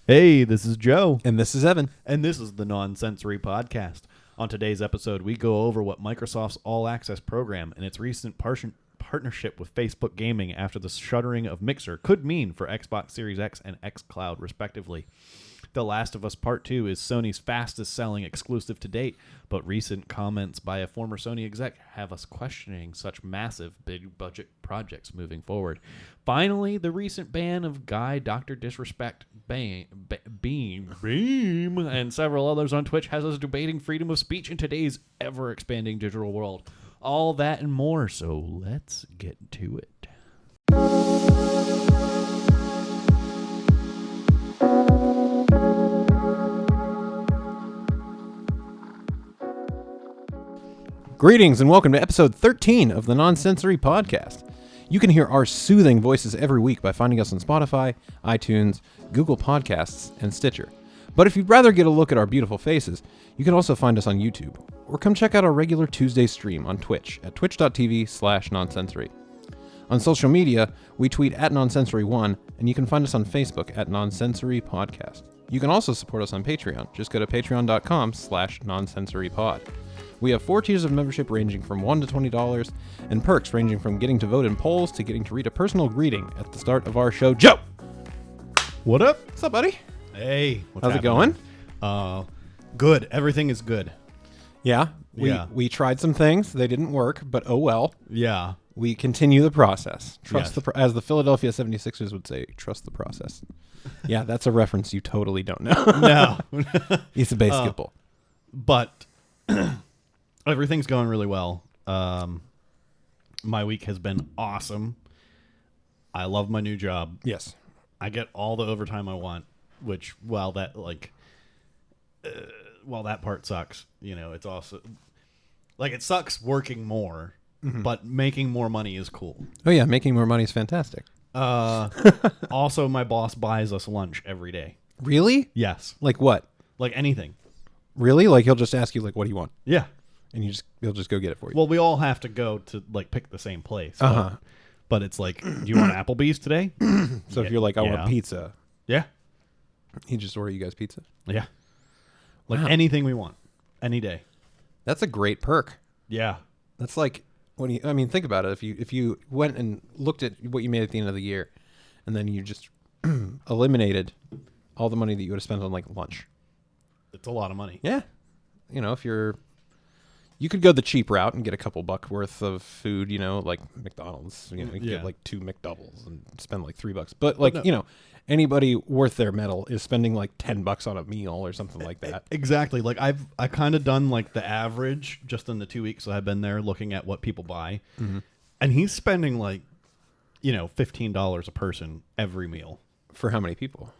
Hey, this is Joe. And this is Evan. And this is the Nonsensory podcast. On today's episode, we go over what Microsoft's All Access program and its recent partnership with Facebook Gaming after the shuttering of Mixer could mean for Xbox Series X and xCloud, respectively. The Last of Us Part 2 is Sony's fastest-selling exclusive to date, but recent comments by a former Sony exec have us questioning such massive, big-budget projects moving forward. Finally, the recent ban of Guy Dr. Disrespect Beam, and several others on Twitch has us debating freedom of speech in today's ever-expanding digital world. All that and more, so let's get to it. Greetings and welcome to episode 13 of the Nonsensory podcast. You can hear our soothing voices every week by finding us on Spotify, iTunes, Google Podcasts, and Stitcher. But if you'd rather get a look at our beautiful faces, you can also find us on YouTube, or come check out our regular Tuesday stream on Twitch at twitch.tv/nonsensory. On social media, we tweet at Nonsensory1, and you can find us on Facebook at Nonsensory Podcast. You can also support us on Patreon. Just go to patreon.com/nonsensorypod. We have 4 tiers of membership ranging from $1 to $20, and perks ranging from getting to vote in polls to getting to read a personal greeting at the start of our show. Joe! What up? What's up, buddy? Hey, How's it going? Good. Everything is good. Yeah, we tried some things. They didn't work, but oh well. Yeah. We continue the process. Yes. As the Philadelphia 76ers would say, trust the process. Yeah, that's a reference you totally don't know. No. It's a basketball. But everything's going really well. My week has been awesome. I love my new job. Yes. I get all the overtime I want, which while that part sucks, it's also it sucks working more, but making more money is cool. Oh yeah, making more money is fantastic. Also, my boss buys us lunch every day. Really? Yes. Like what? Like anything. Really? Like he'll just ask you what do you want? Yeah. And he'll just go get it for you. Well, we all have to go to pick the same place. Uh-huh. But it's do you want Applebee's today? So if you're I want pizza. Yeah. He just order you guys pizza? Yeah. Wow. Anything we want. Any day. That's a great perk. Yeah. That's think about it. If you went and looked at what you made at the end of the year, and then you just eliminated all the money that you would have spent on lunch. It's a lot of money. Yeah. If you could go the cheap route and get a couple buck worth of food, like McDonald's, you get 2 McDoubles and spend $3. But no. Anybody worth their metal is spending $10 on a meal or something like that. Exactly. I kind of done the average just in the 2 weeks that I've been there looking at what people buy. Mm-hmm. And he's spending $15 a person every meal. For how many people?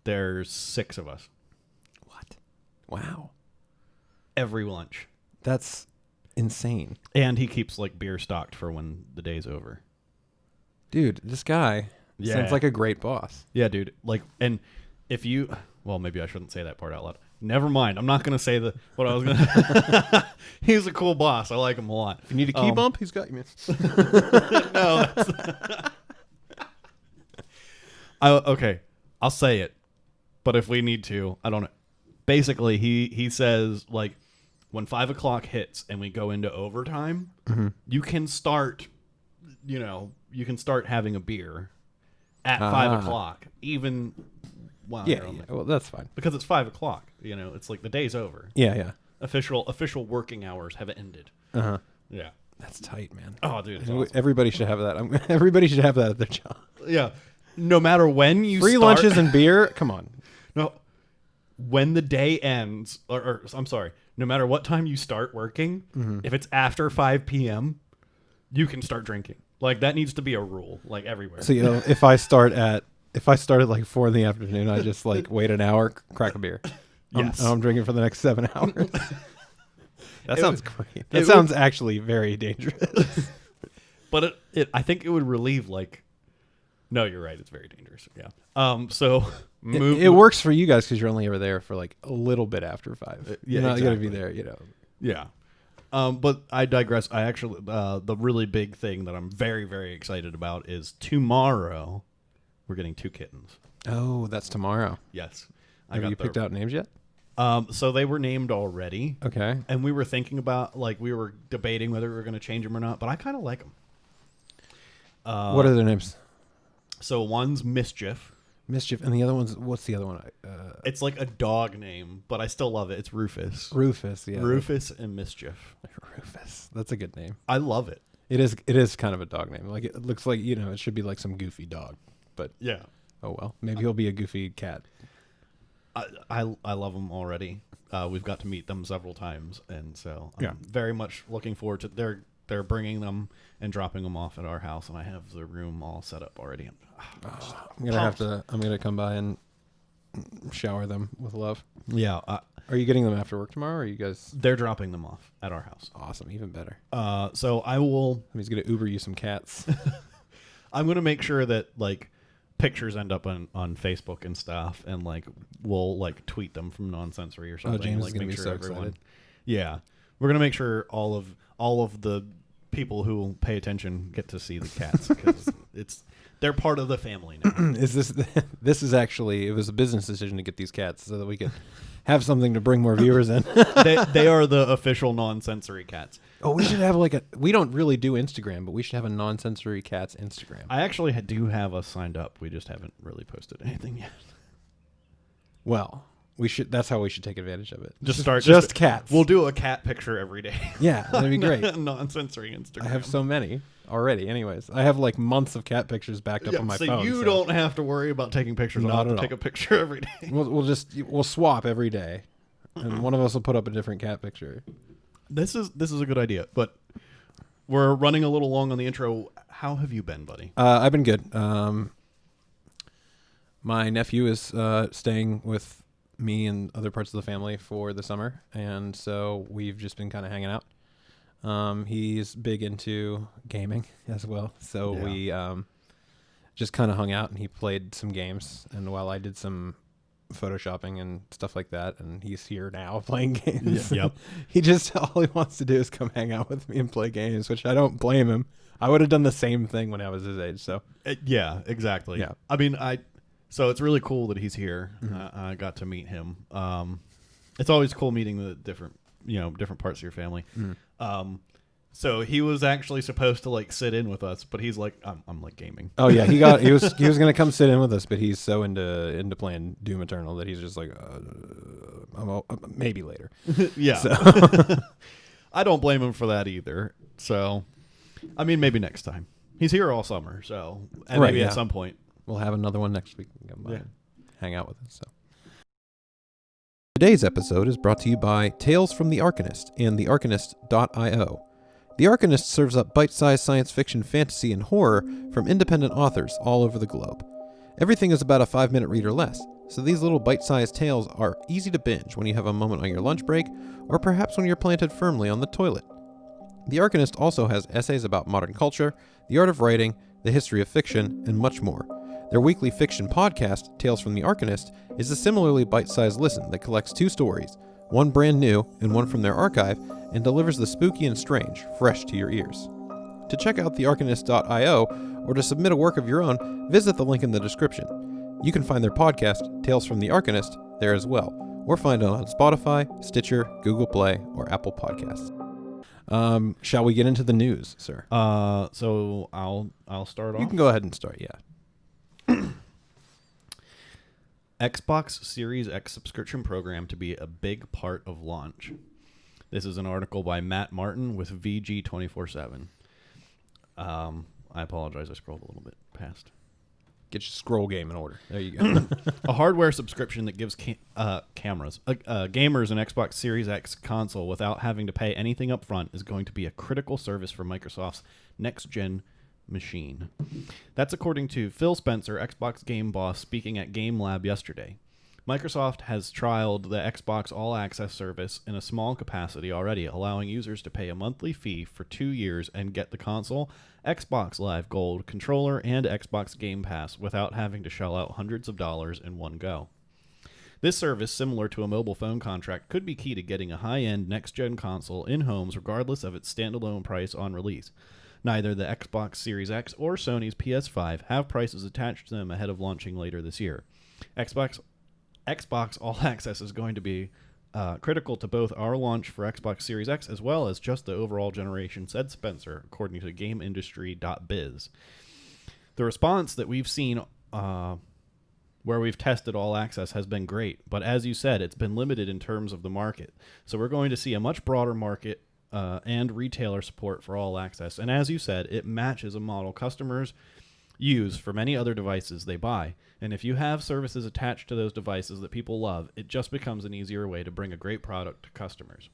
There's 6 of us. What? Wow. Every lunch. That's insane. And he keeps beer stocked for when the day's over. Dude, this guy sounds like a great boss. Yeah, dude. And if you, well, maybe I shouldn't say that part out loud. Never mind. I'm not going to say what I was going to. He's a cool boss. I like him a lot. If you need a key bump, he's got you, man. No. Okay. I'll say it. But if we need to, I don't know. Basically, he says, when 5 o'clock hits and we go into overtime, you can start, having a beer at 5 o'clock, even while you're on well, that's fine. because it's 5 o'clock. It's the day's over. Yeah. Official working hours have ended. Uh-huh. Yeah. That's tight, man. Oh, dude. It's awesome. Everybody should have that. Everybody should have that at their job. Yeah. No matter when you Free start, lunches and beer? Come on. No. When the day ends, or I'm sorry, no matter what time you start working, if it's after 5 p.m., you can start drinking. That needs to be a rule, everywhere. So, if I start at 4 in the afternoon, I just wait an hour, crack a beer. Yes. I'm drinking for the next 7 hours. That sounds great. That sounds actually very dangerous. But I think it would relieve no, you're right. It's very dangerous. Yeah. So it works for you guys because you're only ever there for a little bit after 5. You're not going to be there, Yeah. But I digress. I actually, the really big thing that I'm very, very excited about is tomorrow we're getting 2 kittens. Oh, that's tomorrow. Yes. Have you picked out names yet? So they were named already. Okay. And we were thinking about, like, we were debating whether we were going to change them or not, but I kind of like them. What are their names? So one's Mischief. Mischief, and the other one's, what's the other one? It's like a dog name, but I still love it. It's Rufus. Rufus, yeah. Rufus and Mischief. Rufus. That's a good name. I love it. It is kind of a dog name. Like, it looks like, it should be like some goofy dog, but yeah. Oh well. Maybe he'll be a goofy cat. I love them already. We've got to meet them several times, and so I'm very much looking forward to they're bringing them and dropping them off at our house, and I have the room all set up already. I'm gonna come by and shower them with love. Yeah. Are you getting them after work tomorrow, or are you guys? They're dropping them off at our house. Awesome, even better. So I will. He's gonna Uber you some cats. I'm gonna make sure that like pictures end up on Facebook and stuff, and like we'll like tweet them from Nonsensory or something. Oh, James like, is gonna make be sure so excited. Yeah, we're gonna make sure all of the people who pay attention get to see the cats because they're part of the family now. This is actually, it was a business decision to get these cats so that we could have something to bring more viewers in. They are the official Nonsensory cats. Oh, we should have we don't really do Instagram, but we should have a Nonsensory Cats Instagram. I actually do have us signed up. We just haven't really posted anything yet. Well, we should. That's how we should take advantage of it. Just cats. We'll do a cat picture every day. Yeah, that'd be great. Nonsensory Instagram. I have so many already. Anyways, I have like months of cat pictures backed up on my phone. So you don't have to worry about taking pictures. I'll have to take a picture every day. We'll swap every day, and one of us will put up a different cat picture. This is a good idea, but we're running a little long on the intro. How have you been, buddy? I've been good. My nephew is staying with me and other parts of the family for the summer, and so we've just been kind of hanging out. He's big into gaming as well, so we just kind of hung out, and he played some games, and while I did some photoshopping and stuff like that, and he's here now playing games. Yep. All he wants to do is come hang out with me and play games, which I don't blame him. I would have done the same thing when I was his age. So yeah, exactly. Yeah. I mean, so it's really cool that he's here. Mm-hmm. I got to meet him. It's always cool meeting the different parts of your family. Mm. So he was actually supposed to like sit in with us, but he's like, I'm like gaming. Oh yeah, he was gonna come sit in with us, but he's so into playing Doom Eternal that he's just like, maybe later. Yeah. So. I don't blame him for that either. So, I mean, maybe next time. He's here all summer, so maybe at some point we'll have another one next week. Come by and hang out with us. So. Today's episode is brought to you by Tales from the Arcanist and thearcanist.io. The Arcanist serves up bite-sized science fiction, fantasy, and horror from independent authors all over the globe. Everything is about a 5-minute read or less, so these little bite-sized tales are easy to binge when you have a moment on your lunch break, or perhaps when you're planted firmly on the toilet. The Arcanist also has essays about modern culture, the art of writing, the history of fiction, and much more. Their weekly fiction podcast, Tales from the Arcanist, is a similarly bite-sized listen that collects 2 stories, one brand new and one from their archive, and delivers the spooky and strange fresh to your ears. To check out thearcanist.io or to submit a work of your own, visit the link in the description. You can find their podcast, Tales from the Arcanist, there as well, or find it on Spotify, Stitcher, Google Play, or Apple Podcasts. Shall we get into the news, sir? So I'll start off. You can go ahead and start, yeah. Xbox Series X subscription program to be a big part of launch. This is an article by Matt Martin with VG247. I apologize, I scrolled a little bit past. Get your scroll game in order. There you go. A hardware subscription that gives gamers an Xbox Series X console without having to pay anything up front is going to be a critical service for Microsoft's next-gen machine. That's according to Phil Spencer, Xbox game boss, speaking at Game Lab yesterday. Microsoft has trialed the Xbox All Access service in a small capacity already, allowing users to pay a monthly fee for 2 years and get the console, Xbox Live Gold, controller, and Xbox Game Pass without having to shell out hundreds of dollars in one go. This service, similar to a mobile phone contract, could be key to getting a high-end next-gen console in homes regardless of its standalone price on release. Neither the Xbox Series X or Sony's PS5 have prices attached to them ahead of launching later this year. Xbox All Access is going to be critical to both our launch for Xbox Series X as well as just the overall generation, said Spencer, according to GameIndustry.biz. The response that we've seen where we've tested All Access has been great, but as you said, it's been limited in terms of the market. So we're going to see a much broader market and retailer support for All Access. And as you said, it matches a model customers use for many other devices they buy. And if you have services attached to those devices that people love, it just becomes an easier way to bring a great product to customers.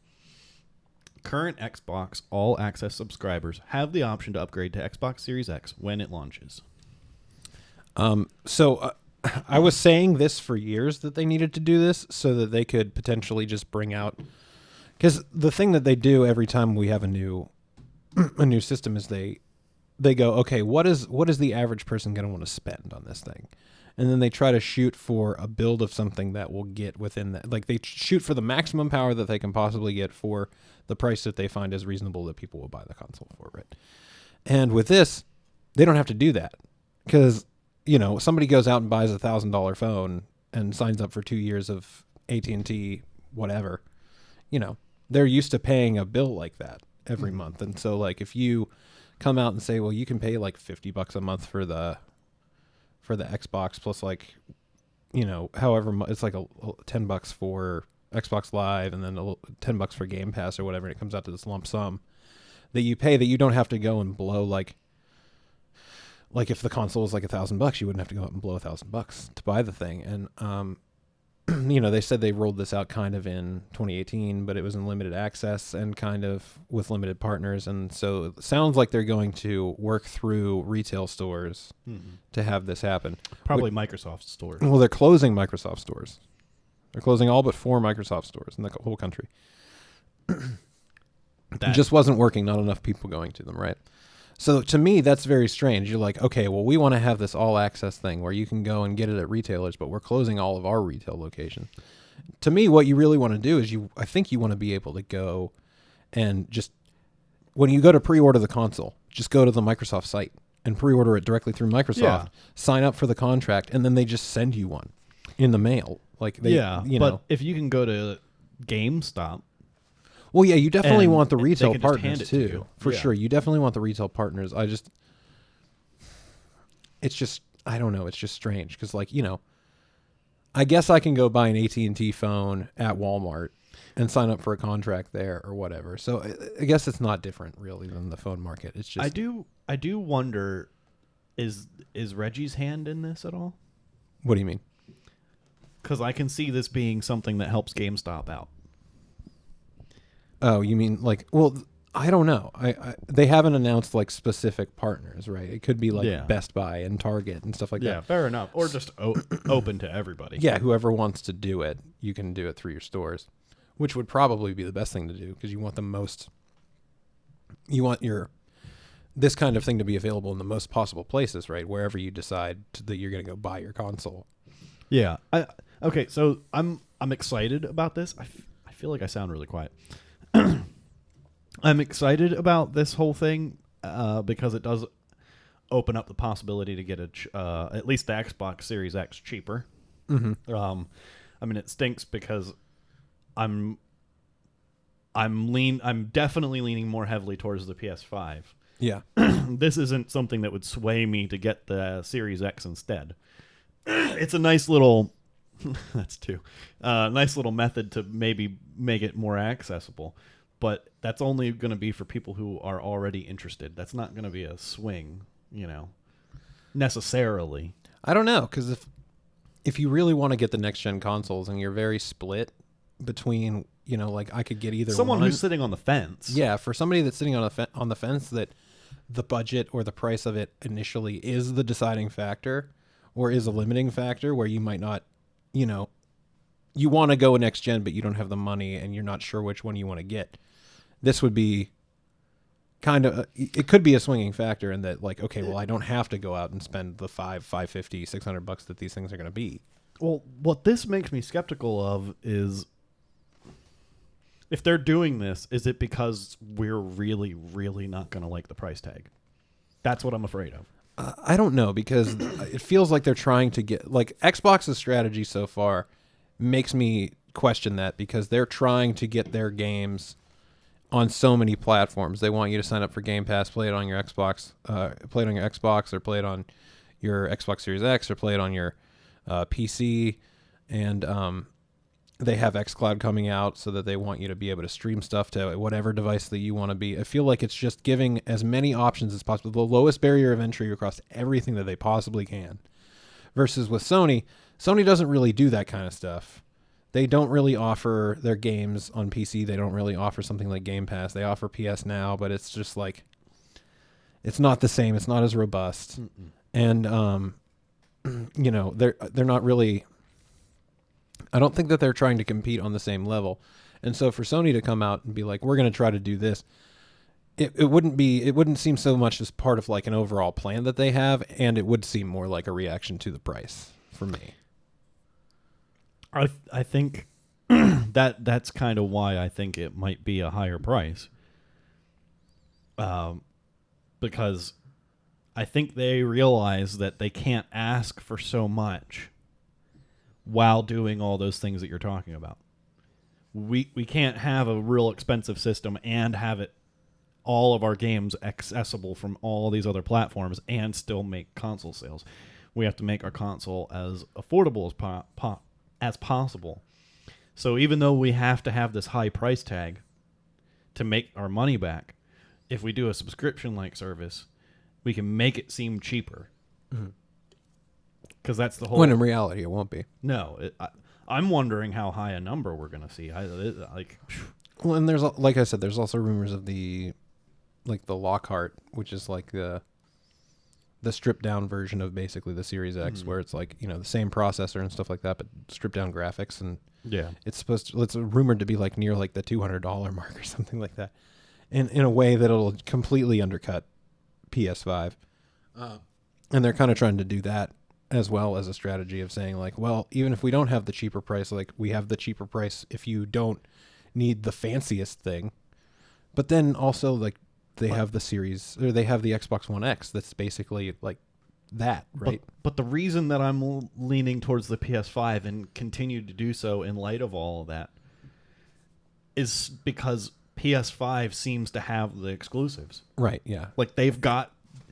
Current Xbox All Access subscribers have the option to upgrade to Xbox Series X when it launches. I was saying this for years that they needed to do this so that they could potentially just bring out, because the thing that they do every time we have a new system is they go, okay, what is the average person going to want to spend on this thing? And then they try to shoot for a build of something that will get within that. Like they shoot for the maximum power that they can possibly get for the price that they find is reasonable that people will buy the console for, right? And with this, they don't have to do that because, somebody goes out and buys $1,000 phone and signs up for 2 years of AT&T, whatever, they're used to paying a bill like that every month. And so like, if you come out and say, well, you can pay like $50 a month for the Xbox plus like, however much, it's like a $10 for Xbox Live and then $10 for Game Pass or whatever. And it comes out to this lump sum that you pay that you don't have to go and blow like if the console is like $1,000, you wouldn't have to go out and blow $1,000 to buy the thing. And, they said they rolled this out kind of in 2018, but it was in limited access and kind of with limited partners. And so it sounds like they're going to work through retail stores to have this happen. Probably Microsoft stores. Well, they're closing Microsoft stores. They're closing all but 4 Microsoft stores in the whole country. It just wasn't working. Not enough people going to them, right? So to me, that's very strange. You're like, okay, well, we want to have this all access thing where you can go and get it at retailers, but we're closing all of our retail locations. To me, what you really want to do is I think you want to be able to go and just, when you go to pre-order the console, just go to the Microsoft site and pre-order it directly through Microsoft, sign up for the contract, and then they just send you one in the mail. Like but if you can go to GameStop, well, yeah, you definitely and want the they retail can just partners hand it to too, you. for Yeah. sure. You definitely want the retail partners. It's just, I don't know. It's just strange because, like, I guess I can go buy an AT&T phone at Walmart and sign up for a contract there or whatever. So I guess it's not different really than the phone market. It's just I do wonder, is Reggie's hand in this at all? What do you mean? Because I can see this being something that helps GameStop out. Oh, you mean like, well, I don't know. They haven't announced like specific partners, right? It could be like Best Buy and Target and stuff like that. Yeah, fair enough. Or just open to everybody. Yeah, whoever wants to do it, you can do it through your stores, which would probably be the best thing to do because you want this kind of thing to be available in the most possible places, right? Wherever you decide that you're going to go buy your console. Yeah. Okay, so I'm excited about this. I feel like I sound really quiet. I'm excited about this whole thing because it does open up the possibility to get at least the Xbox Series X cheaper. Mm-hmm. I mean, it stinks because I'm definitely leaning more heavily towards the PS5. Yeah. This isn't something that would sway me to get the Series X instead. It's a nice little nice little method to maybe make it more accessible, but that's only going to be for people who are already interested. That's not going to be a swing, necessarily. I don't know, because if you really want to get the next gen consoles and you're very split between, like I could get either someone one. Who's sitting on the fence. Yeah, for somebody that's sitting on the fence that the budget or the price of it initially is the deciding factor or is a limiting factor where you might not, you want to go next gen, but you don't have the money and you're not sure which one you want to get. This would be kind of, it could be a swinging factor in that, like, okay, well, I don't have to go out and spend the $550, $600 that these things are going to be. Well, what this makes me skeptical of is if they're doing this, is it because we're really, really not going to like the price tag? That's what I'm afraid of. I don't know, because it feels like they're trying to get, like, Xbox's strategy so far makes me question that, because they're trying to get their games on so many platforms. They want you to sign up for Game Pass, play it on your Xbox, play it on your Xbox, or play it on your Xbox Series X, or play it on your PC, and they have xCloud coming out so that they want you to be able to stream stuff to whatever device that you want to be. I feel like it's just giving as many options as possible, the lowest barrier of entry across everything that they possibly can. Versus with Sony doesn't really do that kind of stuff. They don't really offer their games on PC. They don't really offer something like Game Pass. They offer PS Now, but it's just like, it's not the same. It's not as robust. Mm-mm. And you know, they're not really, I don't think that they're trying to compete on the same level. And so for Sony to come out and be like, we're going to try to do this, it wouldn't seem so much as part of like an overall plan that they have, and it would seem more like a reaction to the price for me. I think that's kind of why I think it might be a higher price. Because I think they realize that they can't ask for so much while doing all those things that you're talking about. We can't have a real expensive system and have it all of our games accessible from all these other platforms and still make console sales. We have to make our console as affordable as possible. So even though we have to have this high price tag to make our money back, if we do a subscription-like service, we can make it seem cheaper. Because that's the whole... When in reality, it won't be. No. I'm wondering how high a number we're going to see. Well, and there's, like I said, there's also rumors of the Lockhart, which is like the stripped down version of basically the Series X, where it's like, you know, the same processor and stuff like that, but stripped down graphics, and yeah, it's rumored to be like near like the $200 mark or something like that, in a way that it'll completely undercut PS5, and they're kind of trying to do that as well as a strategy of saying like, well, even if we don't have the cheaper price, like we have the cheaper price if you don't need the fanciest thing, but then also like they have the series, or they have the Xbox One X that's basically like that, right? But the reason that I'm leaning towards the PS5 and continue to do so in light of all of that is because PS5 seems to have the exclusives. Right, yeah. Like they've got...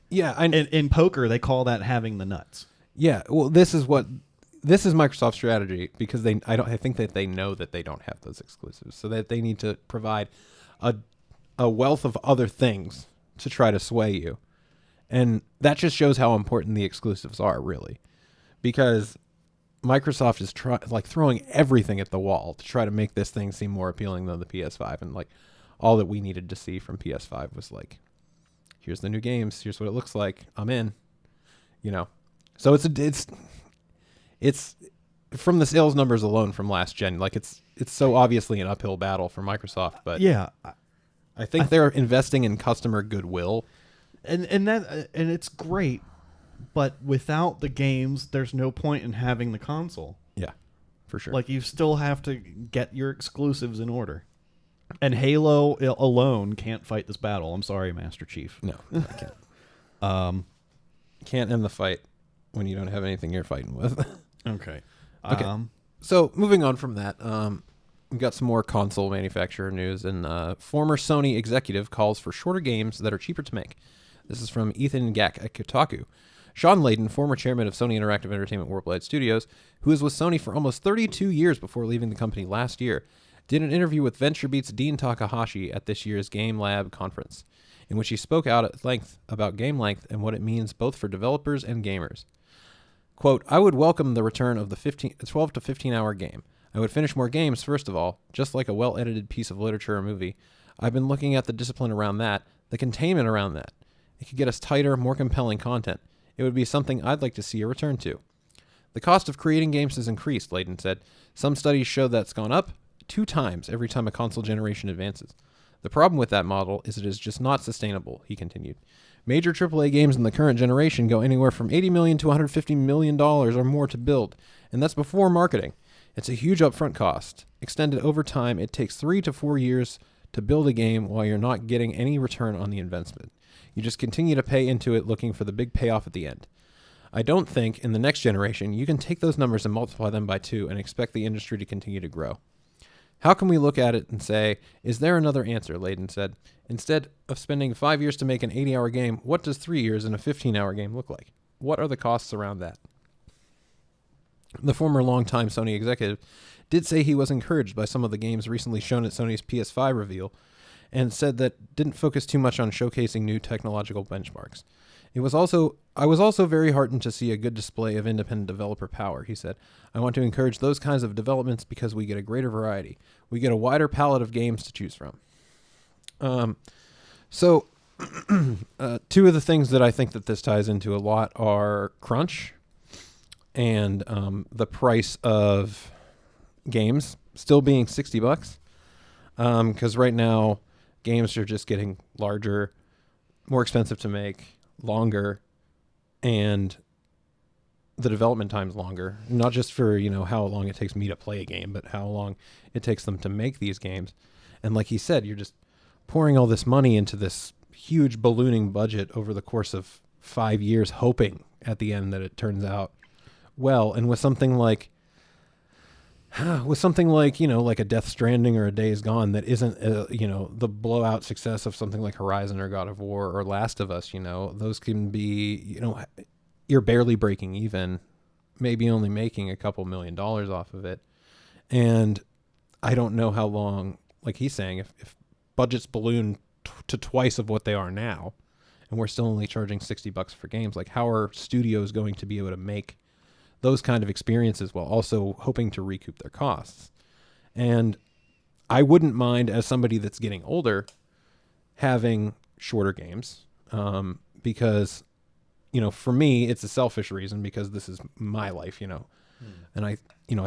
Yeah, in poker, they call that having the nuts. Yeah, well, this is Microsoft's strategy, because I think that they know that they don't have those exclusives, so that they need to provide a wealth of other things to try to sway you. And that just shows how important the exclusives are, really. Because Microsoft is throwing everything at the wall to try to make this thing seem more appealing than the PS5. And like all that we needed to see from PS5 was like, here's the new games, here's what it looks like, I'm in. You know. So it's from the sales numbers alone from last gen, like it's so obviously an uphill battle for Microsoft, but yeah, I think they're investing in customer goodwill, and it's great, but without the games, there's no point in having the console. Yeah, for sure. Like you still have to get your exclusives in order, and Halo alone can't fight this battle. I'm sorry, Master Chief. No, I can't. Can't end the fight when you don't have anything you're fighting with. Okay. So moving on from that, we've got some more console manufacturer news, and former Sony executive calls for shorter games that are cheaper to make. This is from Ethan Gack at Kotaku. Sean Layden, former chairman of Sony Interactive Entertainment Worldwide Studios, who was with Sony for almost 32 years before leaving the company last year, did an interview with VentureBeat's Dean Takahashi at this year's Game Lab conference, in which he spoke out at length about game length and what it means both for developers and gamers. Quote, I would welcome the return of the 12 to 15 hour game. I would finish more games, first of all, just like a well-edited piece of literature or movie. I've been looking at the discipline around that, the containment around that. It could get us tighter, more compelling content. It would be something I'd like to see a return to. The cost of creating games has increased, Layden said. Some studies show that's gone up 2 times every time a console generation advances. The problem with that model is it is just not sustainable, he continued. Major AAA games in the current generation go anywhere from $80 million to $150 million or more to build, and that's before marketing. It's a huge upfront cost. Extended over time, it takes 3 to 4 years to build a game while you're not getting any return on the investment. You just continue to pay into it looking for the big payoff at the end. I don't think in the next generation you can take those numbers and multiply them by 2 and expect the industry to continue to grow. How can we look at it and say, is there another answer? Layden said. Instead of spending 5 years to make an 80-hour game, what does 3 years in a 15-hour game look like? What are the costs around that? The former longtime Sony executive did say he was encouraged by some of the games recently shown at Sony's PS5 reveal, and said that didn't focus too much on showcasing new technological benchmarks. I was also very heartened to see a good display of independent developer power, he said. I want to encourage those kinds of developments because we get a greater variety. We get a wider palette of games to choose from. So two of the things that I think that this ties into a lot are crunch and the price of games still being $60. Because right now games are just getting larger, more expensive to make, longer, and the development time's longer. Not just for, how long it takes me to play a game, but how long it takes them to make these games. And like he said, you're just pouring all this money into this huge ballooning budget over the course of 5 years, hoping at the end that it turns out well. And with something like like a Death Stranding or a Days Gone that isn't the blowout success of something like Horizon or God of War or Last of Us, those can be, you're barely breaking even, maybe only making a couple $1 million off of it. And I don't know how long, like he's saying, if budgets balloon to twice of what they are now, and we're still only charging $60 for games, like how are studios going to be able to make those kind of experiences while also hoping to recoup their costs? And I wouldn't mind, as somebody that's getting older, having shorter games, because, for me, it's a selfish reason because this is my life, and I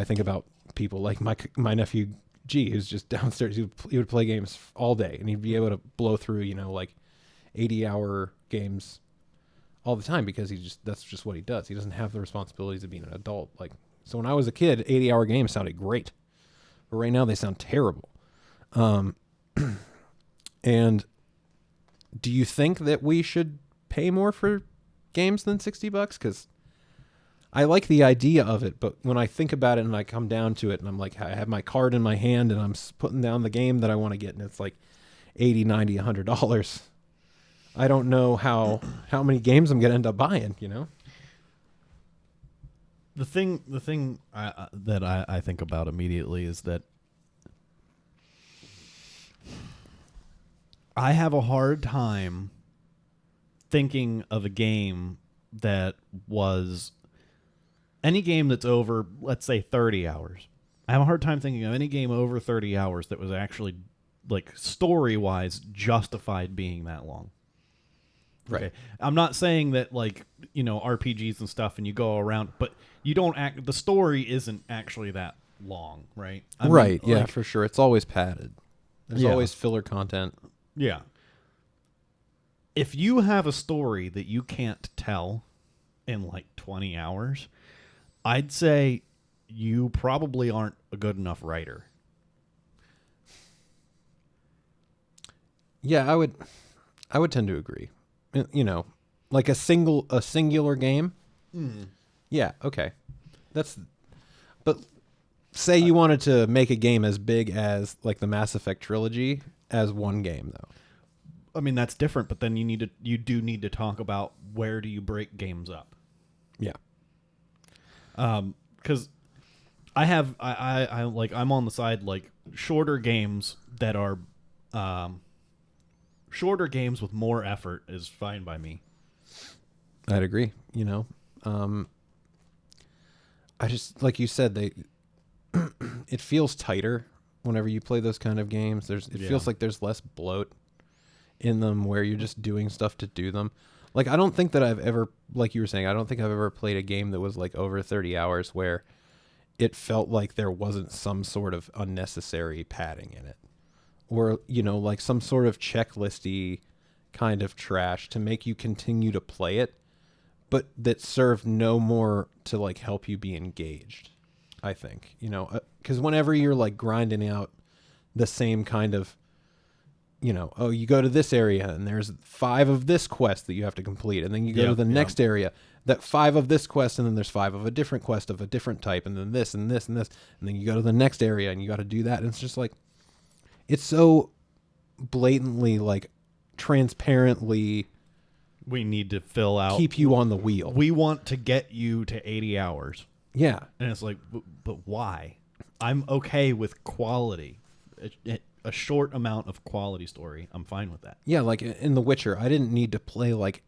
think about people like my nephew G, who's just downstairs. He would play games all day, and he'd be able to blow through, like 80-hour games all the time because that's just what he does. He doesn't have the responsibilities of being an adult. So when I was a kid, 80-hour games sounded great, but right now they sound terrible. And do you think that we should pay more for games than $60? Because I like the idea of it, but when I think about it and I come down to it and I'm like, I have my card in my hand and I'm putting down the game that I want to get, and it's like $80, $90, $100. I don't know how many games I'm going to end up buying, The thing that I think about immediately is that I have a hard time thinking of a game that was any game that's over, let's say, 30 hours. I have a hard time thinking of any game over 30 hours that was actually, like, story-wise justified being that long. Right. Okay. I'm not saying that, like, RPGs and stuff and you go around, but you don't the story isn't actually that long, right? I mean, yeah, like, for sure. It's always padded. There's always filler content. Yeah. If you have a story that you can't tell in like 20 hours, I'd say you probably aren't a good enough writer. Yeah, I would tend to agree. Like a singular game. Yeah, okay. But say you wanted to make a game as big as like the Mass Effect trilogy as one game, though. I mean, that's different, but then you do need to talk about where do you break games up. Yeah. Because I'm on the side, like, shorter games that are shorter games with more effort is fine by me. I'd agree. I just, like you said, it feels tighter whenever you play those kind of games. It feels like there's less bloat in them where you're just doing stuff to do them. Like, I don't think that I've ever, like you were saying, I don't think I've ever played a game that was like over 30 hours where it felt like there wasn't some sort of unnecessary padding in it. Or, like some sort of checklisty kind of trash to make you continue to play it, but that served no more to like help you be engaged, I think. Because whenever you're like grinding out the same kind of you know, oh, you go to this area and there's 5 of this quest that you have to complete. And then you go to the next area, that 5 of this quest, and then there's 5 of a different quest of a different type, and then this and this and this. And then you go to the next area and you got to do that. And it's just like, it's so blatantly, like, transparently. We need to fill out. Keep you on the wheel. We want to get you to 80 hours. Yeah. And it's like, but why? I'm okay with quality. A short amount of quality story. I'm fine with that. Yeah, like in The Witcher, I didn't need to play like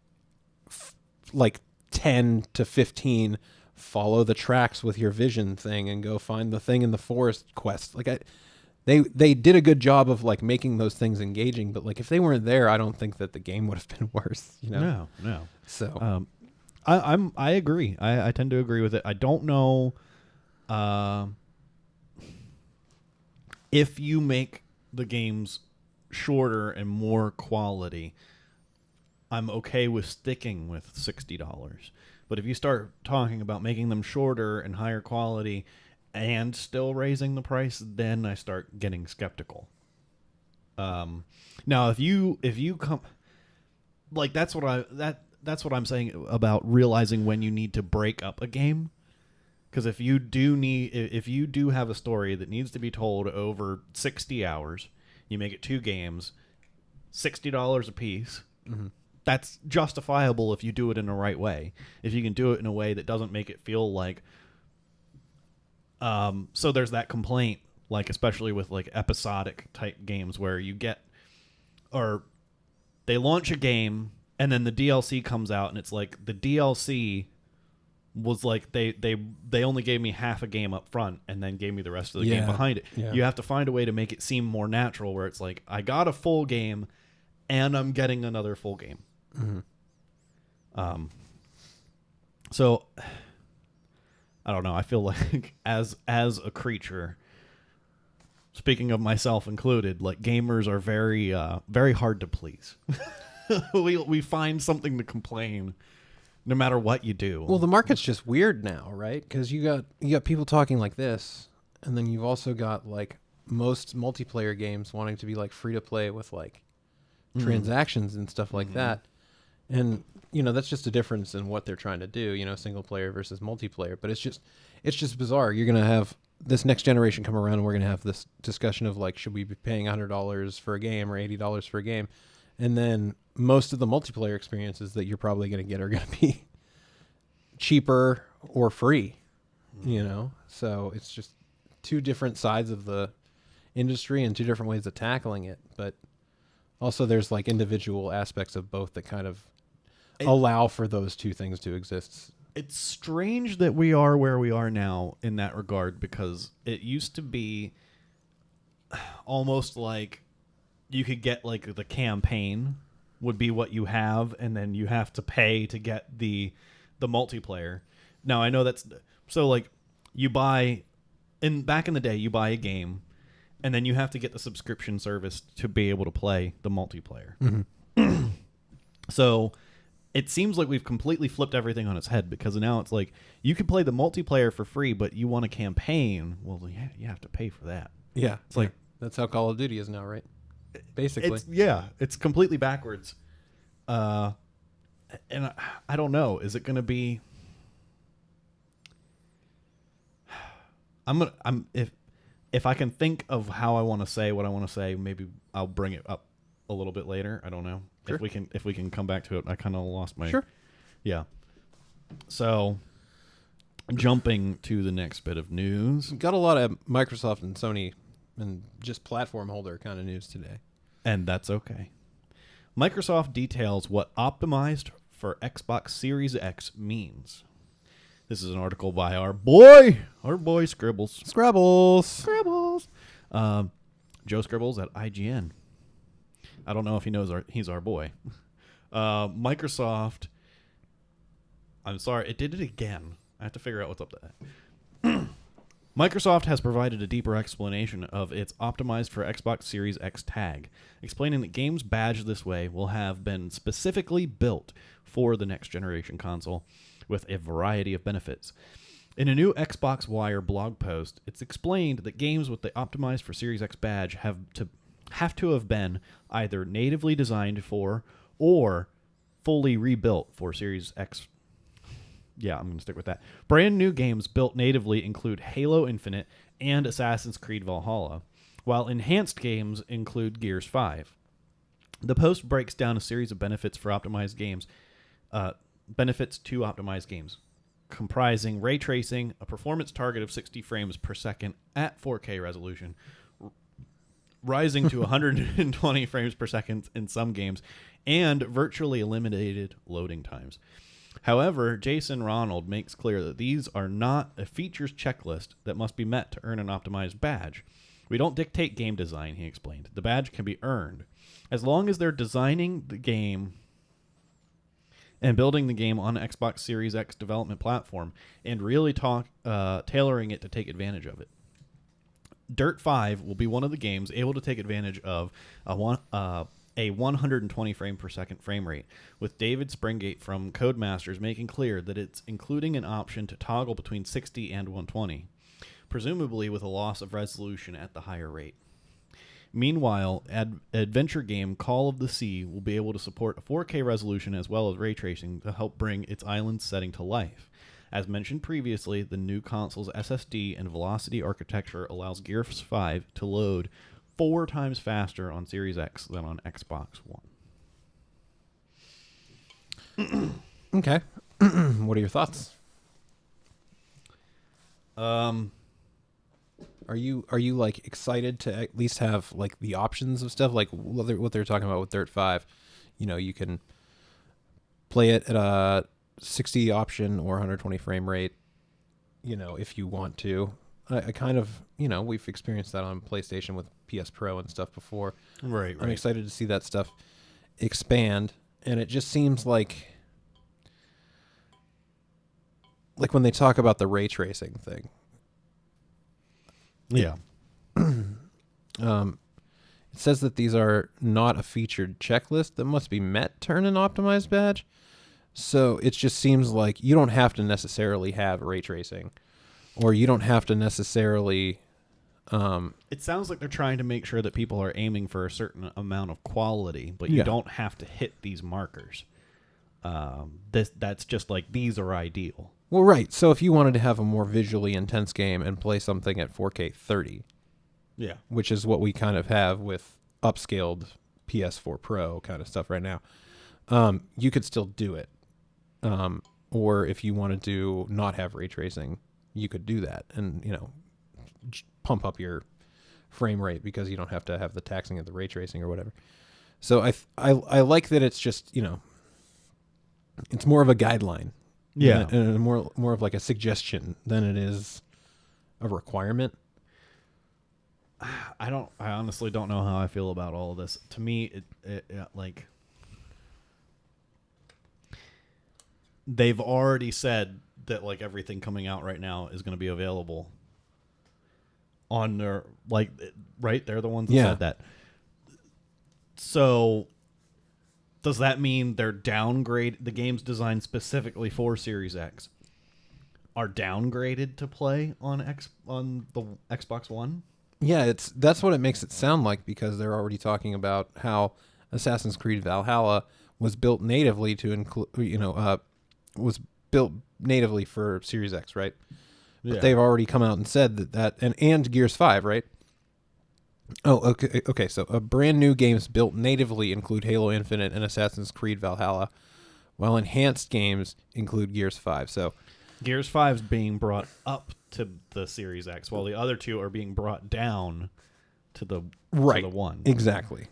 10 to 15 follow the tracks with your vision thing and go find the thing in the forest quest. Like they did a good job of like making those things engaging, but like if they weren't there, I don't think that the game would have been worse, you know? No. So I agree. I tend to agree with it. I don't know if you make the games shorter and more quality, I'm okay with sticking with $60. But if you start talking about making them shorter and higher quality and still raising the price, then I start getting skeptical. Now if you come, like, that's what I'm saying about realizing when you need to break up a game. Because if you do have a story that needs to be told over 60 hours, you make it 2 games, $60 a piece. Mm-hmm. That's justifiable if you do it in the right way. If you can do it in a way that doesn't make it feel like. So there's that complaint, like especially with like episodic type games where you get, or they launch a game and then the DLC comes out and it's like the DLC was like they only gave me half a game up front and then gave me the rest of the game behind it. Yeah. You have to find a way to make it seem more natural where it's like, I got a full game and I'm getting another full game. Mm-hmm. So I don't know. I feel like as a creature, speaking of myself included, like gamers are very very hard to please. we find something to complain no matter what you do. Well, the market's just weird now, right? Because you got people talking like this, and then you've also got like most multiplayer games wanting to be like free to play with like transactions and stuff like that. And you know, that's just a difference in what they're trying to do, you know, single player versus multiplayer. But it's just bizarre. You're gonna have this next generation come around and we're gonna have this discussion of like, should we be paying $100 for a game or $80 for a game? And then most of the multiplayer experiences that you're probably going to get are going to be cheaper or free, you know? So it's just 2 different sides of the industry and 2 different ways of tackling it. But also there's like individual aspects of both that kind of allow for those 2 things to exist. It's strange that we are where we are now in that regard, because it used to be almost like you could get like the campaign would be what you have, and then you have to pay to get the multiplayer. Now I know that's so like you buy back in the day you buy a game and then you have to get the subscription service to be able to play the multiplayer. Mm-hmm. So it seems like we've completely flipped everything on its head, because now it's like you can play the multiplayer for free, but you want a campaign, well you have to pay for that. Yeah, it's like that's how Call of Duty is now, right? Basically, it's completely backwards. And I don't know. Is it going to be? If I can think of how I want to say what I want to say, maybe I'll bring it up a little bit later. I don't know. Sure. If we can come back to it. I kind of lost my. Sure. Yeah. So, jumping to the next bit of news. Got a lot of Microsoft and Sony and just platform holder kind of news today. And that's okay. Microsoft details what optimized for Xbox Series X means. This is an article by our boy Scribbles. Joe Scribbles at IGN. I don't know if he knows he's our boy. Microsoft. I'm sorry, it did it again. I have to figure out what's up to that. Microsoft has provided a deeper explanation of its optimized for Xbox Series X tag, explaining that games badged this way will have been specifically built for the next generation console with a variety of benefits. In a new Xbox Wire blog post, it's explained that games with the optimized for Series X badge have to have been either natively designed for or fully rebuilt for Series X. Yeah, I'm going to stick with that. Brand new games built natively include Halo Infinite and Assassin's Creed Valhalla, while enhanced games include Gears 5. The post breaks down a series of benefits to optimized games, comprising ray tracing, a performance target of 60 frames per second at 4K resolution, rising to 120 frames per second in some games, and virtually eliminated loading times. However, Jason Ronald makes clear that these are not a features checklist that must be met to earn an optimized badge. We don't dictate game design, he explained. The badge can be earned. As long as they're designing the game and building the game on Xbox Series X development platform and really tailoring it to take advantage of it. Dirt 5 will be one of the games able to take advantage of a 120 frame per second frame rate, with David Springate from Codemasters making clear that it's including an option to toggle between 60 and 120, presumably with a loss of resolution at the higher rate. Meanwhile, adventure game Call of the Sea will be able to support a 4K resolution as well as ray tracing to help bring its island setting to life. As mentioned previously, the new console's SSD and velocity architecture allows Gears 5 to load 4 times faster on Series X than on Xbox One. Okay. What are your thoughts? Are you like excited to at least have like the options of stuff like what they're talking about with Dirt 5? You know, you can play it at a 60 option or 120 frame rate, you know, if you want to. I kind of, you know, we've experienced that on PlayStation with PS Pro and stuff before. Right. I'm excited to see that stuff expand, and it just seems like when they talk about the ray tracing thing. Yeah. It says that these are not a featured checklist that must be met to earn an optimized badge. So it just seems like you don't have to necessarily have ray tracing, or you don't have to necessarily. It sounds like they're trying to make sure that people are aiming for a certain amount of quality, but you don't have to hit these markers. That's just like these are ideal. Well, right. So if you wanted to have a more visually intense game and play something at 4K 30, yeah, which is what we kind of have with upscaled PS4 Pro kind of stuff right now, you could still do it. Or if you wanted to not have ray tracing, you could do that and, you know, pump up your frame rate because you don't have to have the taxing of the ray tracing or whatever. So I like that it's just, you know, it's more of a guideline. Yeah. And more of like a suggestion than it is a requirement. I honestly don't know how I feel about all of this. To me, it like they've already said that like everything coming out right now is going to be available on their like right. They're the ones that said that. So does that mean they're the games designed specifically for Series X are downgraded to play on the Xbox One? Yeah, that's what it makes it sound like, because they're already talking about how Assassin's Creed Valhalla was built natively to include, you know, was built natively for Series X, right? But they've already come out and said that and Gears 5, right? Oh, okay. So, brand new games built natively include Halo Infinite and Assassin's Creed Valhalla, while enhanced games include Gears 5. So, Gears 5 is being brought up to the Series X, while the other two are being brought down to the One. Exactly.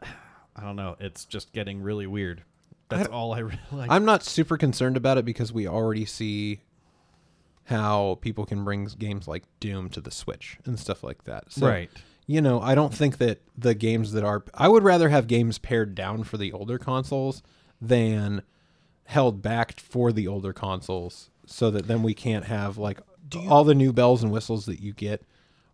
I don't know. It's just getting really weird. That's all I really like. I'm not super concerned about it because we already see how people can bring games like Doom to the Switch and stuff like that. So, right. You know, I don't think that the games that are... I would rather have games pared down for the older consoles than held back for the older consoles, so that then we can't have like all the new bells and whistles that you get.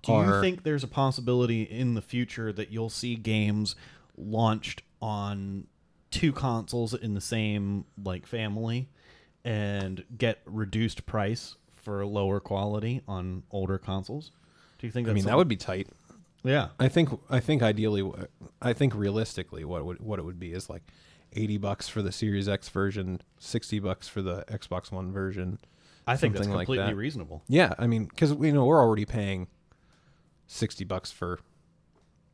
Do you think there's a possibility in the future that you'll see games launched on 2 consoles in the same like family and get reduced price for lower quality on older consoles? Do you think that's that would be tight. Yeah. I think ideally, I think realistically, what it would be is like $80 for the Series X version, $60 for the Xbox One version. I think that's something like completely that. reasonable. Yeah, I mean, because we're already paying $60 for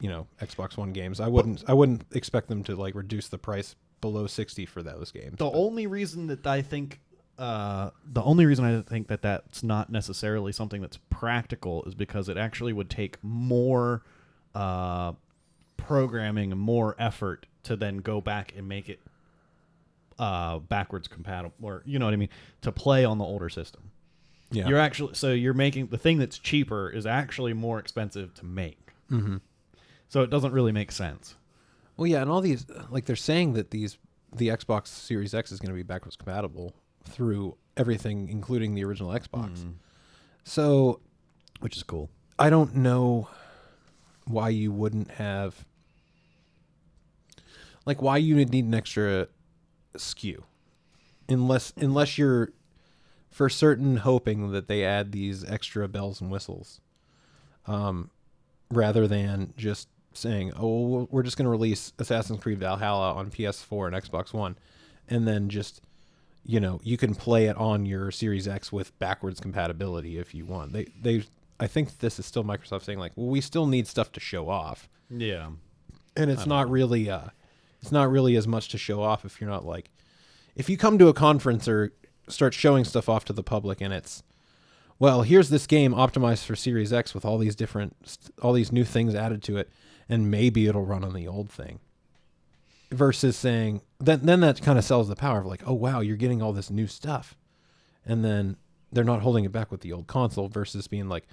Xbox One games. I wouldn't expect them to like reduce the price below 60 for those games. The only reason I think that that's not necessarily something that's practical is because it actually would take more programming and more effort to then go back and make it backwards compatible, or you know what I mean, to play on the older system. Yeah, you're making the thing that's cheaper is actually more expensive to make. Mm-hmm. So it doesn't really make sense. Well, yeah, and all these, like, they're saying that the Xbox Series X is going to be backwards compatible through everything, including the original Xbox. So, which is cool. I don't know why you wouldn't have, like, why you would need an extra SKU, unless you're for certain hoping that they add these extra bells and whistles, rather than just saying, oh, we're just going to release Assassin's Creed Valhalla on PS4 and Xbox One, and then just, you can play it on your Series X with backwards compatibility if you want. I think this is still Microsoft saying, like, well, we still need stuff to show off. Yeah. And it's not really as much to show off if you're not, like, if you come to a conference or start showing stuff off to the public and it's, well, here's this game optimized for Series X with all these new things added to it, and maybe it'll run on the old thing. Versus saying, then that kind of sells the power of, like, oh, wow, you're getting all this new stuff. And then they're not holding it back with the old console, versus being like,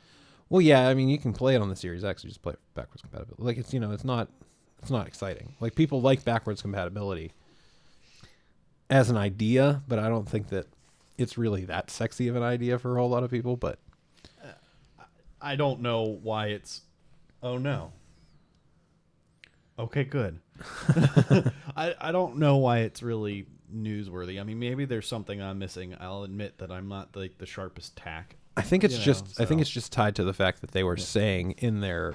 well, yeah, I mean, you can play it on the Series X, you just play it backwards compatibility. Like, it's it's not exciting. Like, people like backwards compatibility as an idea, but I don't think that it's really that sexy of an idea for a whole lot of people. But I don't know why it's. Oh no. Okay, good. I don't know why it's really newsworthy. I mean, maybe there's something I'm missing. I'll admit that I'm not like the sharpest tack. I think it's I think it's just tied to the fact that they were saying in their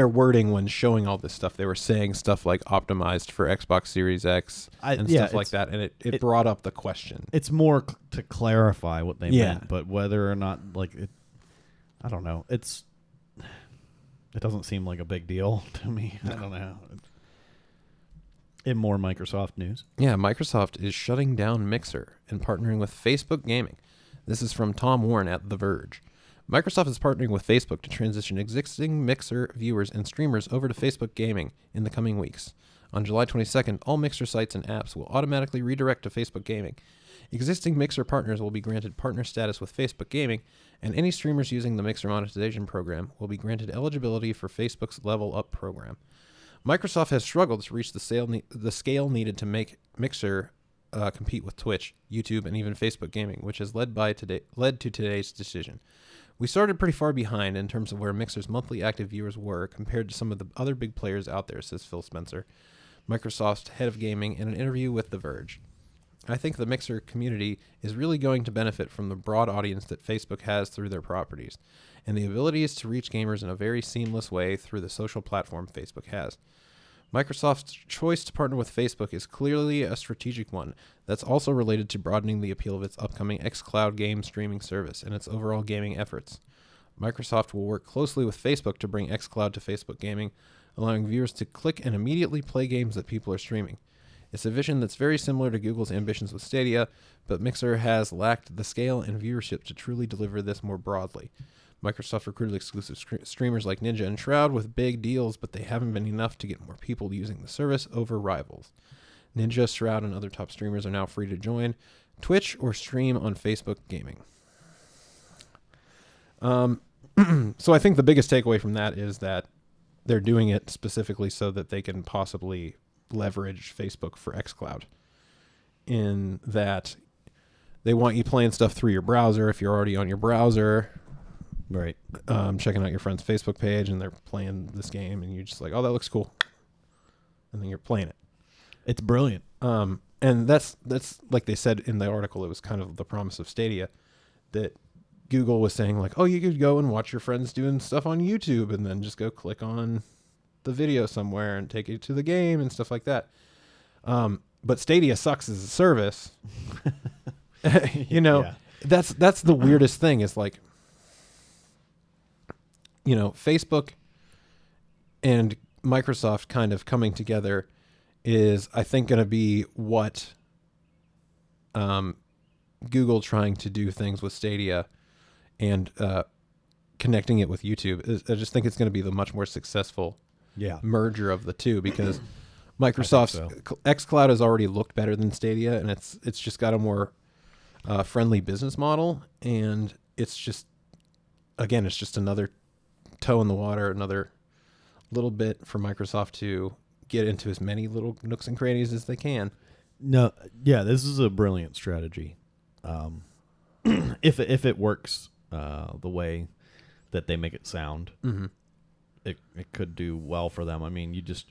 wording when showing all this stuff, they were saying stuff like optimized for Xbox Series X and stuff like that, and it brought up the question. It's more to clarify what they meant, but whether or not, like, I don't know. It doesn't seem like a big deal to me. I don't know. In more Microsoft news. Yeah, Microsoft is shutting down Mixer and partnering with Facebook Gaming. This is from Tom Warren at The Verge. Microsoft is partnering with Facebook to transition existing Mixer viewers and streamers over to Facebook Gaming in the coming weeks. On July 22nd, all Mixer sites and apps will automatically redirect to Facebook Gaming. Existing Mixer partners will be granted partner status with Facebook Gaming, and any streamers using the Mixer monetization program will be granted eligibility for Facebook's Level Up program. Microsoft has struggled to reach the scale needed to make Mixer compete with Twitch, YouTube, and even Facebook Gaming, which has led to today's decision. We started pretty far behind in terms of where Mixer's monthly active viewers were compared to some of the other big players out there, says Phil Spencer, Microsoft's head of gaming, in an interview with The Verge. I think the Mixer community is really going to benefit from the broad audience that Facebook has through their properties, and the abilities to reach gamers in a very seamless way through the social platform Facebook has. Microsoft's choice to partner with Facebook is clearly a strategic one that's also related to broadening the appeal of its upcoming xCloud game streaming service and its overall gaming efforts. Microsoft will work closely with Facebook to bring xCloud to Facebook Gaming, allowing viewers to click and immediately play games that people are streaming. It's a vision that's very similar to Google's ambitions with Stadia, but Mixer has lacked the scale and viewership to truly deliver this more broadly. Microsoft recruited exclusive streamers like Ninja and Shroud with big deals, but they haven't been enough to get more people using the service over rivals. Ninja, Shroud, and other top streamers are now free to join Twitch or stream on Facebook Gaming. So I think the biggest takeaway from that is that they're doing it specifically so that they can possibly leverage Facebook for xCloud, in that they want you playing stuff through your browser if you're already on your browser, right? Checking out your friend's Facebook page and they're playing this game and you're just like, oh, that looks cool, and then you're playing it. It's brilliant. And that's like they said in the article, it was kind of the promise of Stadia, that Google was saying like, oh, you could go and watch your friends doing stuff on YouTube and then just go click on the video somewhere and take it to the game and stuff like that. But Stadia sucks as a service. Yeah. That's the weirdest thing is like, Facebook and Microsoft kind of coming together is, I think, going to be what Google trying to do things with Stadia and connecting it with YouTube. I just think it's going to be the much more successful merger of the two, because Microsoft's xCloud has already looked better than Stadia, and it's just got a more friendly business model, and it's just another toe in the water, another little bit for Microsoft to get into as many little nooks and crannies as they can. No, yeah, this is a brilliant strategy. If it works the way that they make it sound, mm-hmm. it could do well for them. I mean, you just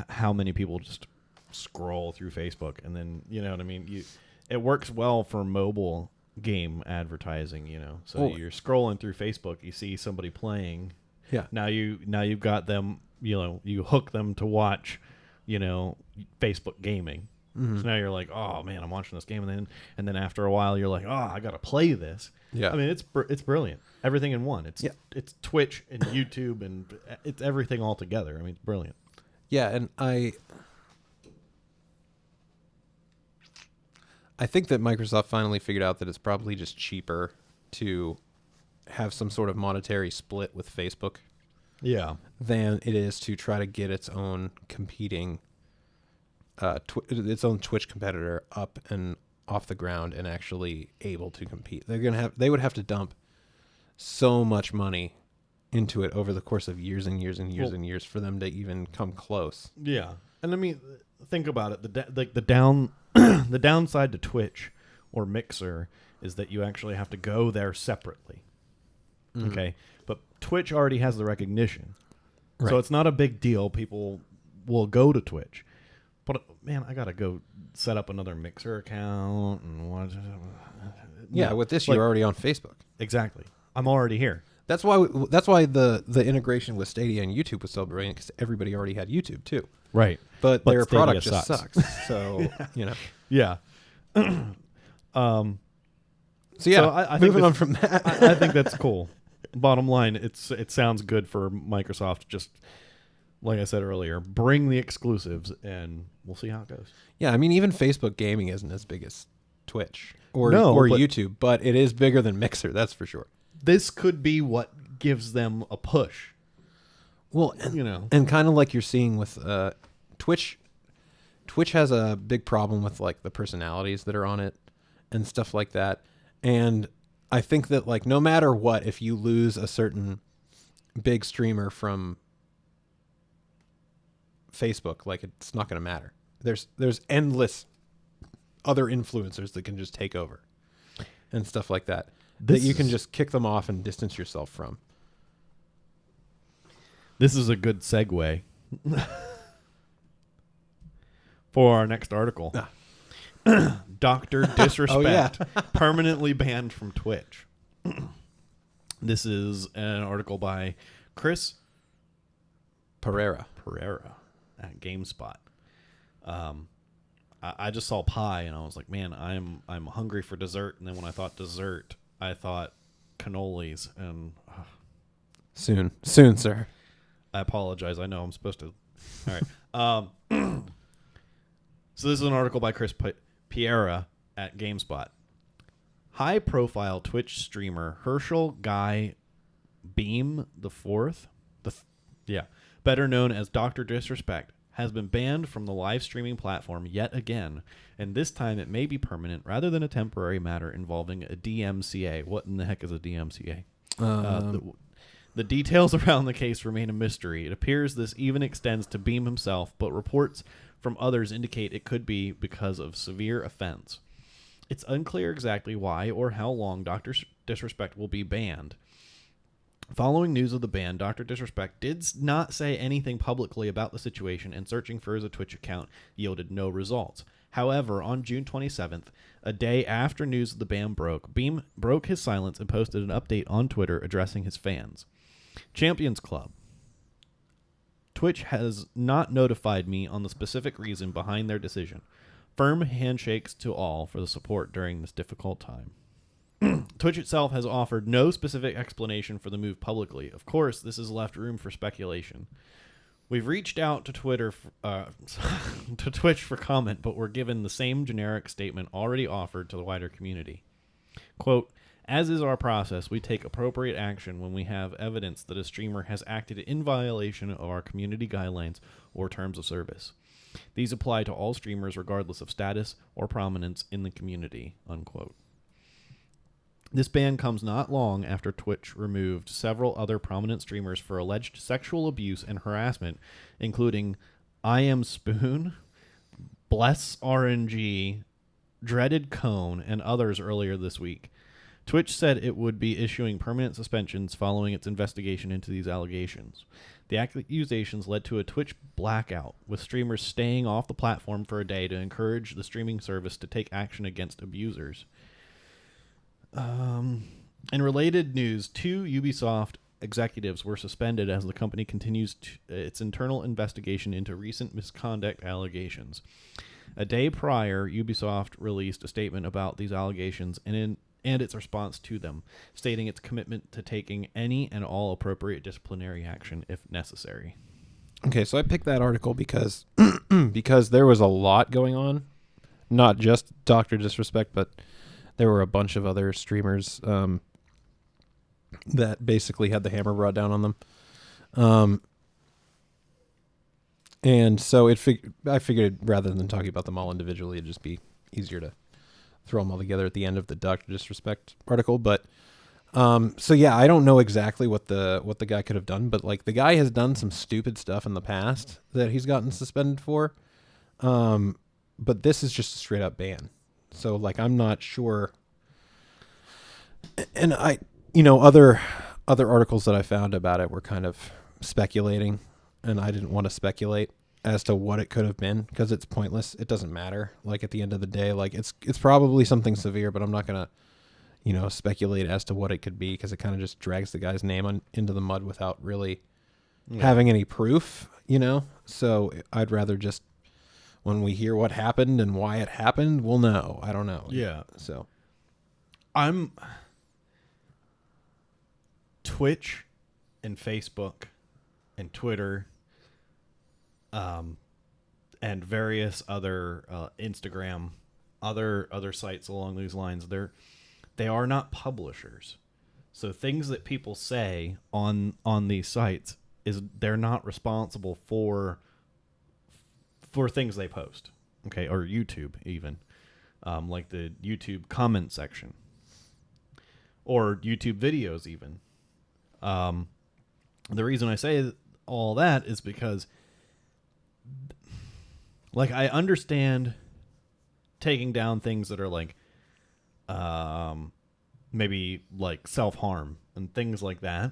how many people just scroll through Facebook, and then you know what I mean. It works well for mobile game advertising, So you're scrolling through Facebook, you see somebody playing. Yeah. Now you've got them. You hook them to watch, Facebook gaming. Mm-hmm. So now you're like, oh man, I'm watching this game, and then after a while you're like, oh, I gotta play this. Yeah. I mean, it's brilliant. Everything in one. It's Twitch and YouTube, and it's everything all together. I mean, it's brilliant. Yeah, and I think that Microsoft finally figured out that it's probably just cheaper to have some sort of monetary split with Facebook. Yeah. Than it is to try to get its own competing, its own Twitch competitor up and off the ground and actually able to compete. They would have to dump so much money into it over the course of years and years and years and years for them to even come close. Yeah, and I mean, think about it. The downside to Twitch or Mixer is that you actually have to go there separately. Mm-hmm. Okay, but Twitch already has the recognition, right. So it's not a big deal. People will go to Twitch, but man, I gotta go set up another Mixer account and what? Yeah, with this you're already on Facebook. Exactly, I'm already here. That's why the integration with Stadia and YouTube was so brilliant, because everybody already had YouTube too. Right, but their Stadia product just sucks. So Yeah. So I moving on from that, I think that's cool. Bottom line, it sounds good for Microsoft. Just like I said earlier, bring the exclusives, and we'll see how it goes. Yeah, I mean, even Facebook gaming isn't as big as Twitch or but YouTube, but it is bigger than Mixer. That's for sure. This could be what gives them a push. Well, and kind of like you're seeing with Twitch. Twitch has a big problem with like the personalities that are on it and stuff like that. And I think that like no matter what, if you lose a certain big streamer from Facebook, like it's not going to matter. There's endless other influencers that can just take over and stuff like that. That you can just kick them off and distance yourself from. This is a good segue for our next article. Dr. Disrespect permanently banned from Twitch. This is an article by Chris Pereira at GameSpot. I just saw pie and I was like, man, I'm hungry for dessert. And then when I thought dessert, I thought cannolis. And soon, sir. I apologize. I know I'm supposed to. All right. So this is an article by Chris Pereira at GameSpot. High-profile Twitch streamer Herschel Guy Beam the Fourth, better known as Dr. Disrespect, has been banned from the live streaming platform yet again, and this time it may be permanent rather than a temporary matter involving a DMCA. What in the heck is a DMCA? The details around the case remain a mystery. It appears this even extends to Beam himself, but reports from others indicate it could be because of severe offense. It's unclear exactly why or how long Dr. Disrespect will be banned. Following news of the ban, Dr. Disrespect did not say anything publicly about the situation, and searching for his Twitch account yielded no results. However, on June 27th, a day after news of the ban broke, Beam broke his silence and posted an update on Twitter addressing his fans. Champions Club. Twitch has not notified me on the specific reason behind their decision. Firm handshakes to all for the support during this difficult time. Twitch itself has offered no specific explanation for the move publicly. Of course, this has left room for speculation. We've reached out to to Twitch for comment, but we're given the same generic statement already offered to the wider community. Quote, as is our process, we take appropriate action when we have evidence that a streamer has acted in violation of our community guidelines or terms of service. These apply to all streamers regardless of status or prominence in the community, unquote. This ban comes not long after Twitch removed several other prominent streamers for alleged sexual abuse and harassment, including I Am Spoon, Bless RNG, Dreaded Cone, and others earlier this week. Twitch said it would be issuing permanent suspensions following its investigation into these allegations. The accusations led to a Twitch blackout, with streamers staying off the platform for a day to encourage the streaming service to take action against abusers. In related news, 2 Ubisoft executives were suspended as the company continues its internal investigation into recent misconduct allegations. A day prior, Ubisoft released a statement about these allegations and its response to them, stating its commitment to taking any and all appropriate disciplinary action if necessary. Okay, so I picked that article because because there was a lot going on, not just Dr. Disrespect, but there were a bunch of other streamers that basically had the hammer brought down on them. And so I figured rather than talking about them all individually, it'd just be easier to throw them all together at the end of the Dr. Disrespect article. But so yeah, I don't know exactly what the guy could have done, but like the guy has done some stupid stuff in the past that he's gotten suspended for. But this is just a straight up ban. So like I'm not sure. And other articles that I found about it were kind of speculating, and I didn't want to speculate as to what it could have been because it's pointless. It doesn't matter. Like at the end of the day, like it's probably something severe, but I'm not going to, speculate as to what it could be because it kind of just drags the guy's name into the mud without really having any proof, So I'd rather just when we hear what happened and why it happened, we'll know. I don't know. Yeah. So Twitch and Facebook and Twitter and various other Instagram, other sites along these lines, they are not publishers. So things that people say on these sites they're not responsible for things they post. Okay, or YouTube even. Like the YouTube comment section. Or YouTube videos even. The reason I say all that is because like I understand taking down things that are like maybe like self-harm and things like that.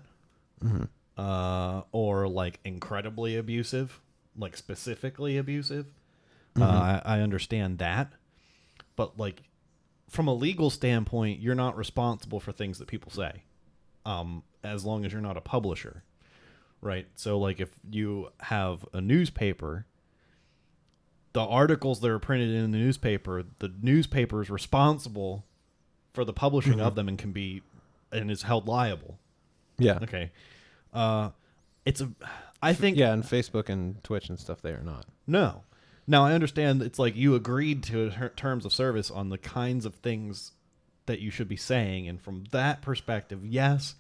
Mm-hmm. Or like incredibly abusive, like specifically abusive. Mm-hmm. I understand that. But like from a legal standpoint, you're not responsible for things that people say. As long as you're not a publisher, right? So like if you have a newspaper, the articles that are printed in the newspaper is responsible for the publishing of them and is held liable. Yeah. Okay. I think yeah, and Facebook and Twitch and stuff, they are not. No. Now I understand it's like you agreed to terms of service on the kinds of things that you should be saying, and from that perspective, yes,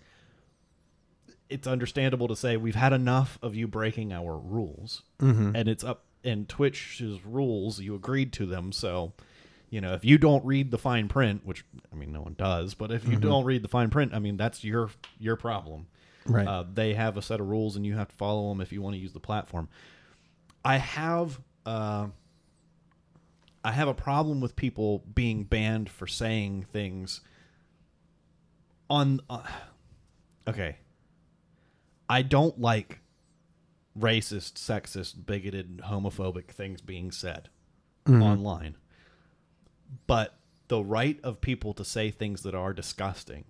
it's understandable to say we've had enough of you breaking our rules, and it's up in Twitch's rules. You agreed to them, so if you don't read the fine print, which I mean no one does, but if you don't read the fine print, I mean that's your problem. Right. They have a set of rules, and you have to follow them if you want to use the platform. I have a problem with people being banned for saying things on. Okay. I don't like racist, sexist, bigoted, homophobic things being said online. But the right of people to say things that are disgusting,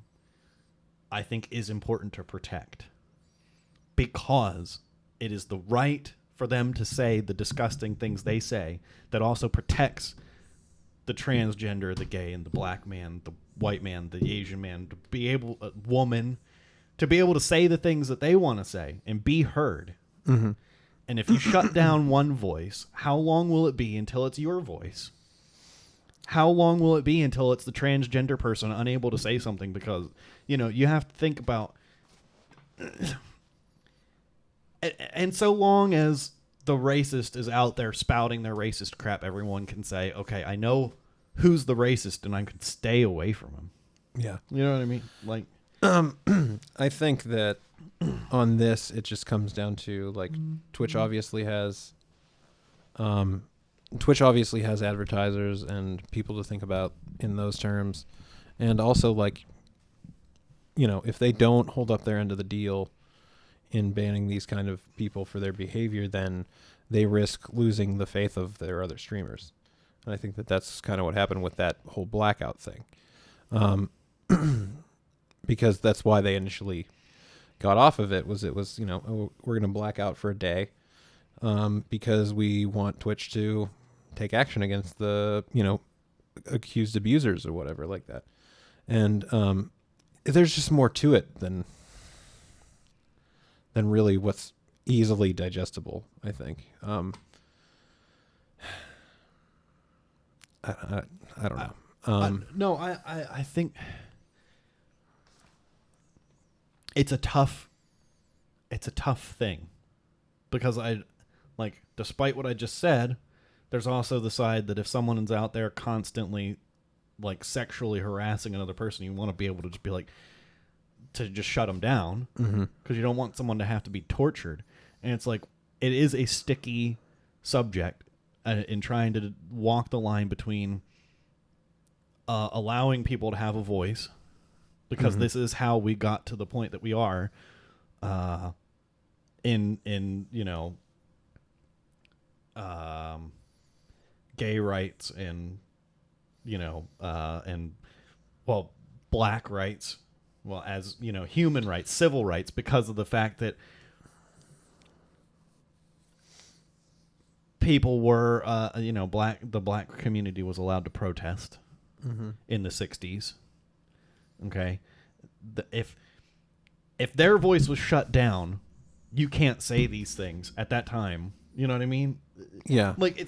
I think, is important to protect. Because it is the right for them to say the disgusting things they say that also protects the transgender, the gay, and the black man, the white man, the Asian man, to be able, a woman, to be able to say the things that they want to say and be heard. Mm-hmm. And if you shut down one voice, how long will it be until it's your voice? How long will it be until it's the transgender person unable to say something? Because, you have to think about... And so long as the racist is out there spouting their racist crap, everyone can say, okay, I know who's the racist and I can stay away from him. Yeah. You know what I mean? Like, I think that on this, it just comes down to, like, Twitch obviously has advertisers and people to think about in those terms. And also, like, if they don't hold up their end of the deal in banning these kind of people for their behavior, then they risk losing the faith of their other streamers. And I think that that's kind of what happened with that whole blackout thing. Because that's why they initially got off of it was, we're going to black out for a day because we want Twitch to take action against the, accused abusers or whatever like that. And there's just more to it than really what's easily digestible, I think. I don't know. I think it's a tough thing, because despite what I just said, there's also the side that if someone is out there constantly like sexually harassing another person, you want to be able to just be like, to just shut them down, because you don't want someone to have to be tortured. And it's like, it is a sticky subject in trying to walk the line between allowing people to have a voice, because this is how we got to the point that we are in gay rights and black rights, as human rights, civil rights, because of the fact that people were the black community was allowed to protest in the 60s. Okay, if their voice was shut down, you can't say these things at that time. You know what I mean? Yeah. Like,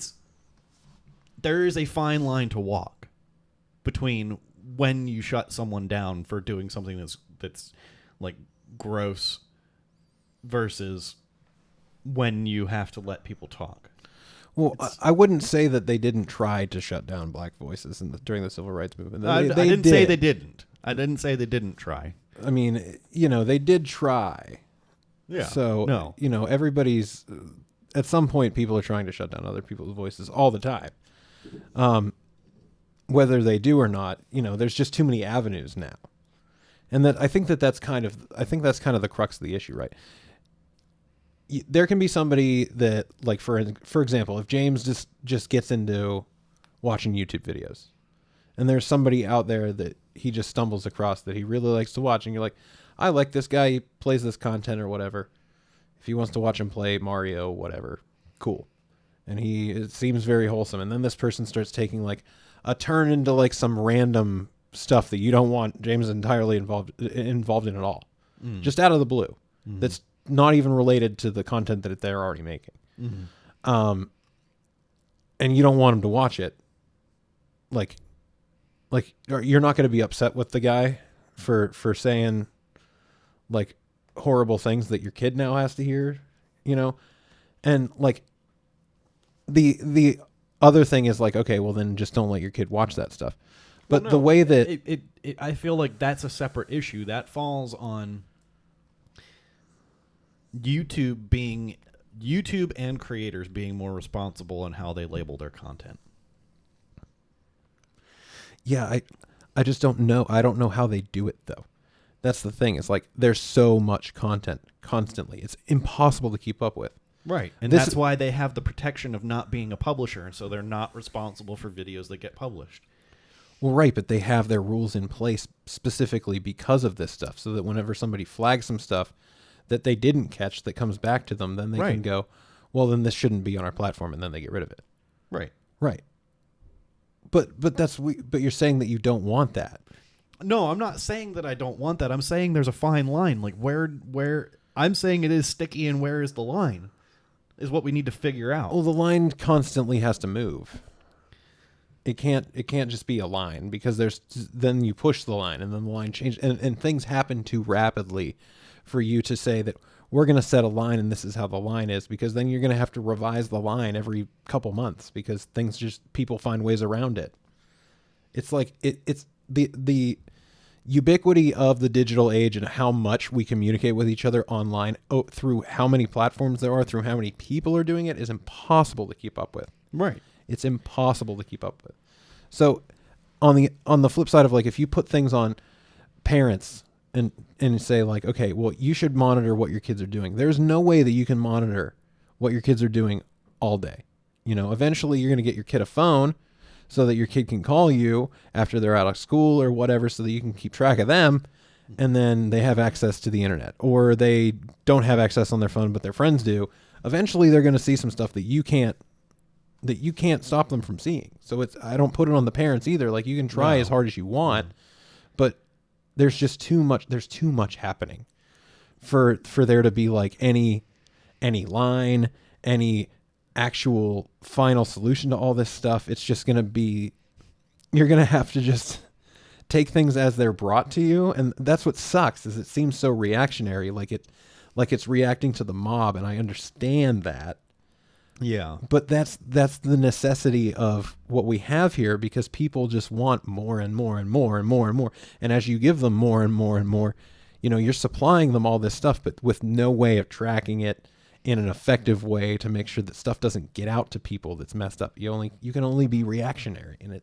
there is a fine line to walk between when you shut someone down for doing something that's like gross versus when you have to let people talk. Well, I wouldn't say that they didn't try to shut down black voices during the civil rights movement. I didn't say they didn't. I didn't say they didn't try. I mean, they did try. Yeah. So, no. Everybody's... At some point, people are trying to shut down other people's voices all the time. Whether they do or not, there's just too many avenues now. And I think that's kind of the crux of the issue, right? There can be somebody that, like, for example, if James just gets into watching YouTube videos, and there's somebody out there that he just stumbles across that he really likes to watch, and you're like, I like this guy, he plays this content or whatever. If he wants to watch him play Mario, whatever, cool. And it seems very wholesome. And then this person starts taking like a turn into like some random stuff that you don't want James entirely involved in at all. Just out of the blue. That's not even related to the content that they're already making. And you don't want him to watch it. Like you're not going to be upset with the guy for saying like horrible things that your kid now has to hear, and like the other thing is like, okay, well then just don't let your kid watch that stuff. But the way that I feel like that's a separate issue that falls on YouTube and creators being more responsible in how they label their content. Yeah, I just don't know. I don't know how they do it though. That's the thing. It's like there's so much content constantly. It's impossible to keep up with. Right. And that's why they have the protection of not being a publisher, and so they're not responsible for videos that get published. Well, right, but they have their rules in place specifically because of this stuff, so that whenever somebody flags some stuff that they didn't catch that comes back to them, then they can go, well, then this shouldn't be on our platform, and then they get rid of it. Right. Right. But you're saying that you don't want that. No, I'm not saying that I don't want that. I'm saying there's a fine line. Like where I'm saying it is sticky, and where is the line is what we need to figure out. Well, the line constantly has to move. It can't just be a line, because then you push the line and then the line changes, and things happen too rapidly for you to say that we're going to set a line and this is how the line is, because then you're going to have to revise the line every couple months, because people find ways around it. It's like it's the ubiquity of the digital age and how much we communicate with each other online through how many platforms there are, through how many people are doing it, is impossible to keep up with. Right. It's impossible to keep up with. So on the flip side of, like, if you put things on parents and say, like, okay, well, you should monitor what your kids are doing. There's no way that you can monitor what your kids are doing all day. Eventually you're going to get your kid a phone so that your kid can call you after they're out of school or whatever, so that you can keep track of them. And then they have access to the internet, or they don't have access on their phone, but their friends do. Eventually they're going to see some stuff that you can't stop them from seeing. So I don't put it on the parents either. Like, you can try as hard as you want, but there's just too much happening for there to be, like, any line, any actual final solution to all this stuff. It's just going to be, you're going to have to just take things as they're brought to you. And that's what sucks, is it seems so reactionary, like it's reacting to the mob. And I understand that. Yeah. But that's the necessity of what we have here, because people just want more and more and more and more and more. And as you give them more and more and more, you're supplying them all this stuff, but with no way of tracking it in an effective way to make sure that stuff doesn't get out to people that's messed up. You can only be reactionary, and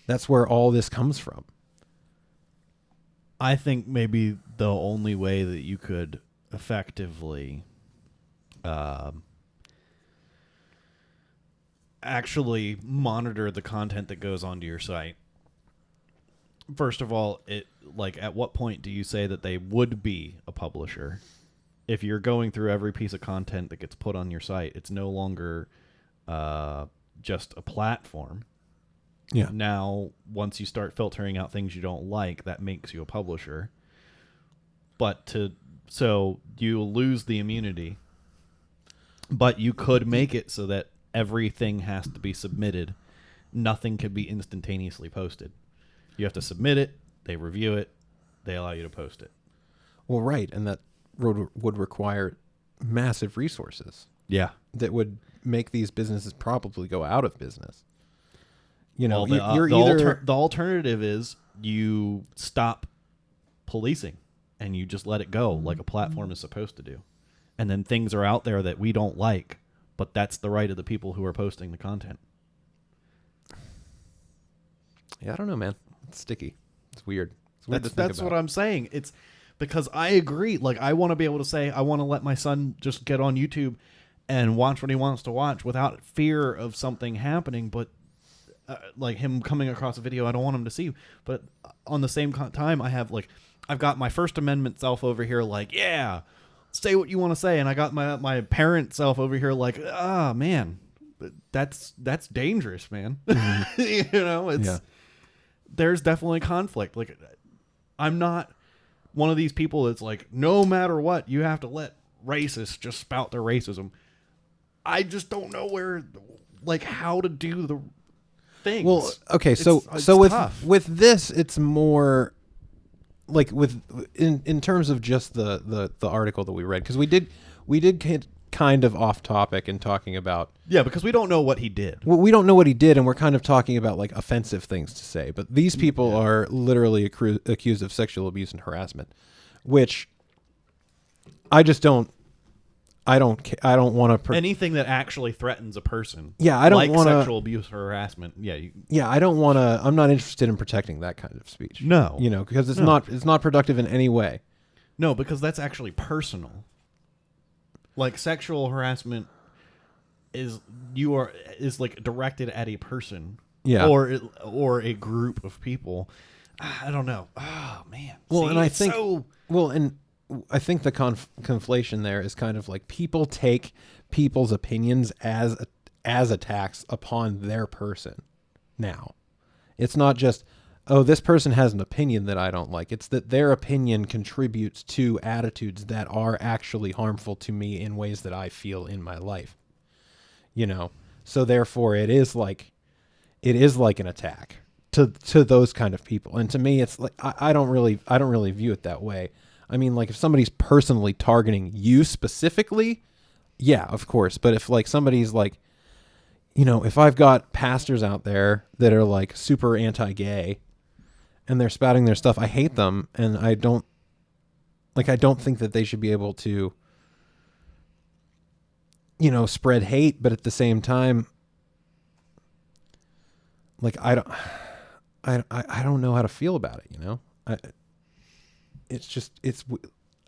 that's where all this comes from. I think maybe the only way that you could effectively actually monitor the content that goes onto your site. First of all, at what point do you say that they would be a publisher? If you're going through every piece of content that gets put on your site, it's no longer just a platform. Yeah. Now, once you start filtering out things you don't like, that makes you a publisher. So you lose the immunity, but you could make it so that everything has to be submitted. Nothing can be instantaneously posted. You have to submit it, they review it, they allow you to post it. Well, right, and that would require massive resources. Yeah. That would make these businesses probably go out of business. The alternative is you stop policing and you just let it go like a platform is supposed to do. And then things are out there that we don't like, but that's the right of the people who are posting the content. Yeah, I don't know, man. It's sticky. It's weird. It's weird That's what I'm saying. It's because I agree. Like, I want to be able to say, I want to let my son just get on YouTube and watch what he wants to watch without fear of something happening. But like him coming across a video I don't want him to see. But on the same time, I've got my First Amendment self over here, like, yeah, say what you want to say. And I got my parent self over here, like, man, that's dangerous, man. Mm-hmm. There's definitely conflict. Like, I'm not one of these people that's like, no matter what, you have to let racists just spout their racism. I just don't know how to do the things. Well, okay, so with this, it's more like in terms of just the article that we read, because we did get kind of off topic in talking about, because we don't know what he did. Well, we don't know what he did, and we're kind of talking about like offensive things to say. But these people are literally accused of sexual abuse and harassment, which I just don't. I don't want to anything that actually threatens a person. Yeah, I don't want sexual abuse or harassment. Yeah, I don't want to. I'm not interested in protecting that kind of speech. No, because it's not productive in any way. No, because that's actually personal. Like, sexual harassment is like directed at a person Yeah. or a group of people. I don't know. Oh man. Well, See, and I it's think so... and I think the conflation there is kind of like people take people's opinions as attacks upon their person. Now, it's not just, oh, this person has an opinion that I don't like. It's that their opinion contributes to attitudes that are actually harmful to me in ways that I feel in my life. You know, so therefore it is like an attack to those kind of people. And to me, it's like, I don't really view it that way. I mean, like if somebody's personally targeting you specifically, yeah, of course. But if like somebody's like, you know, if I've got pastors out there that are like super anti-gay and they're spouting their stuff, I hate them. And I don't think that they should be able to, you know, spread hate. But at the same time, like, I don't know how to feel about it, you know?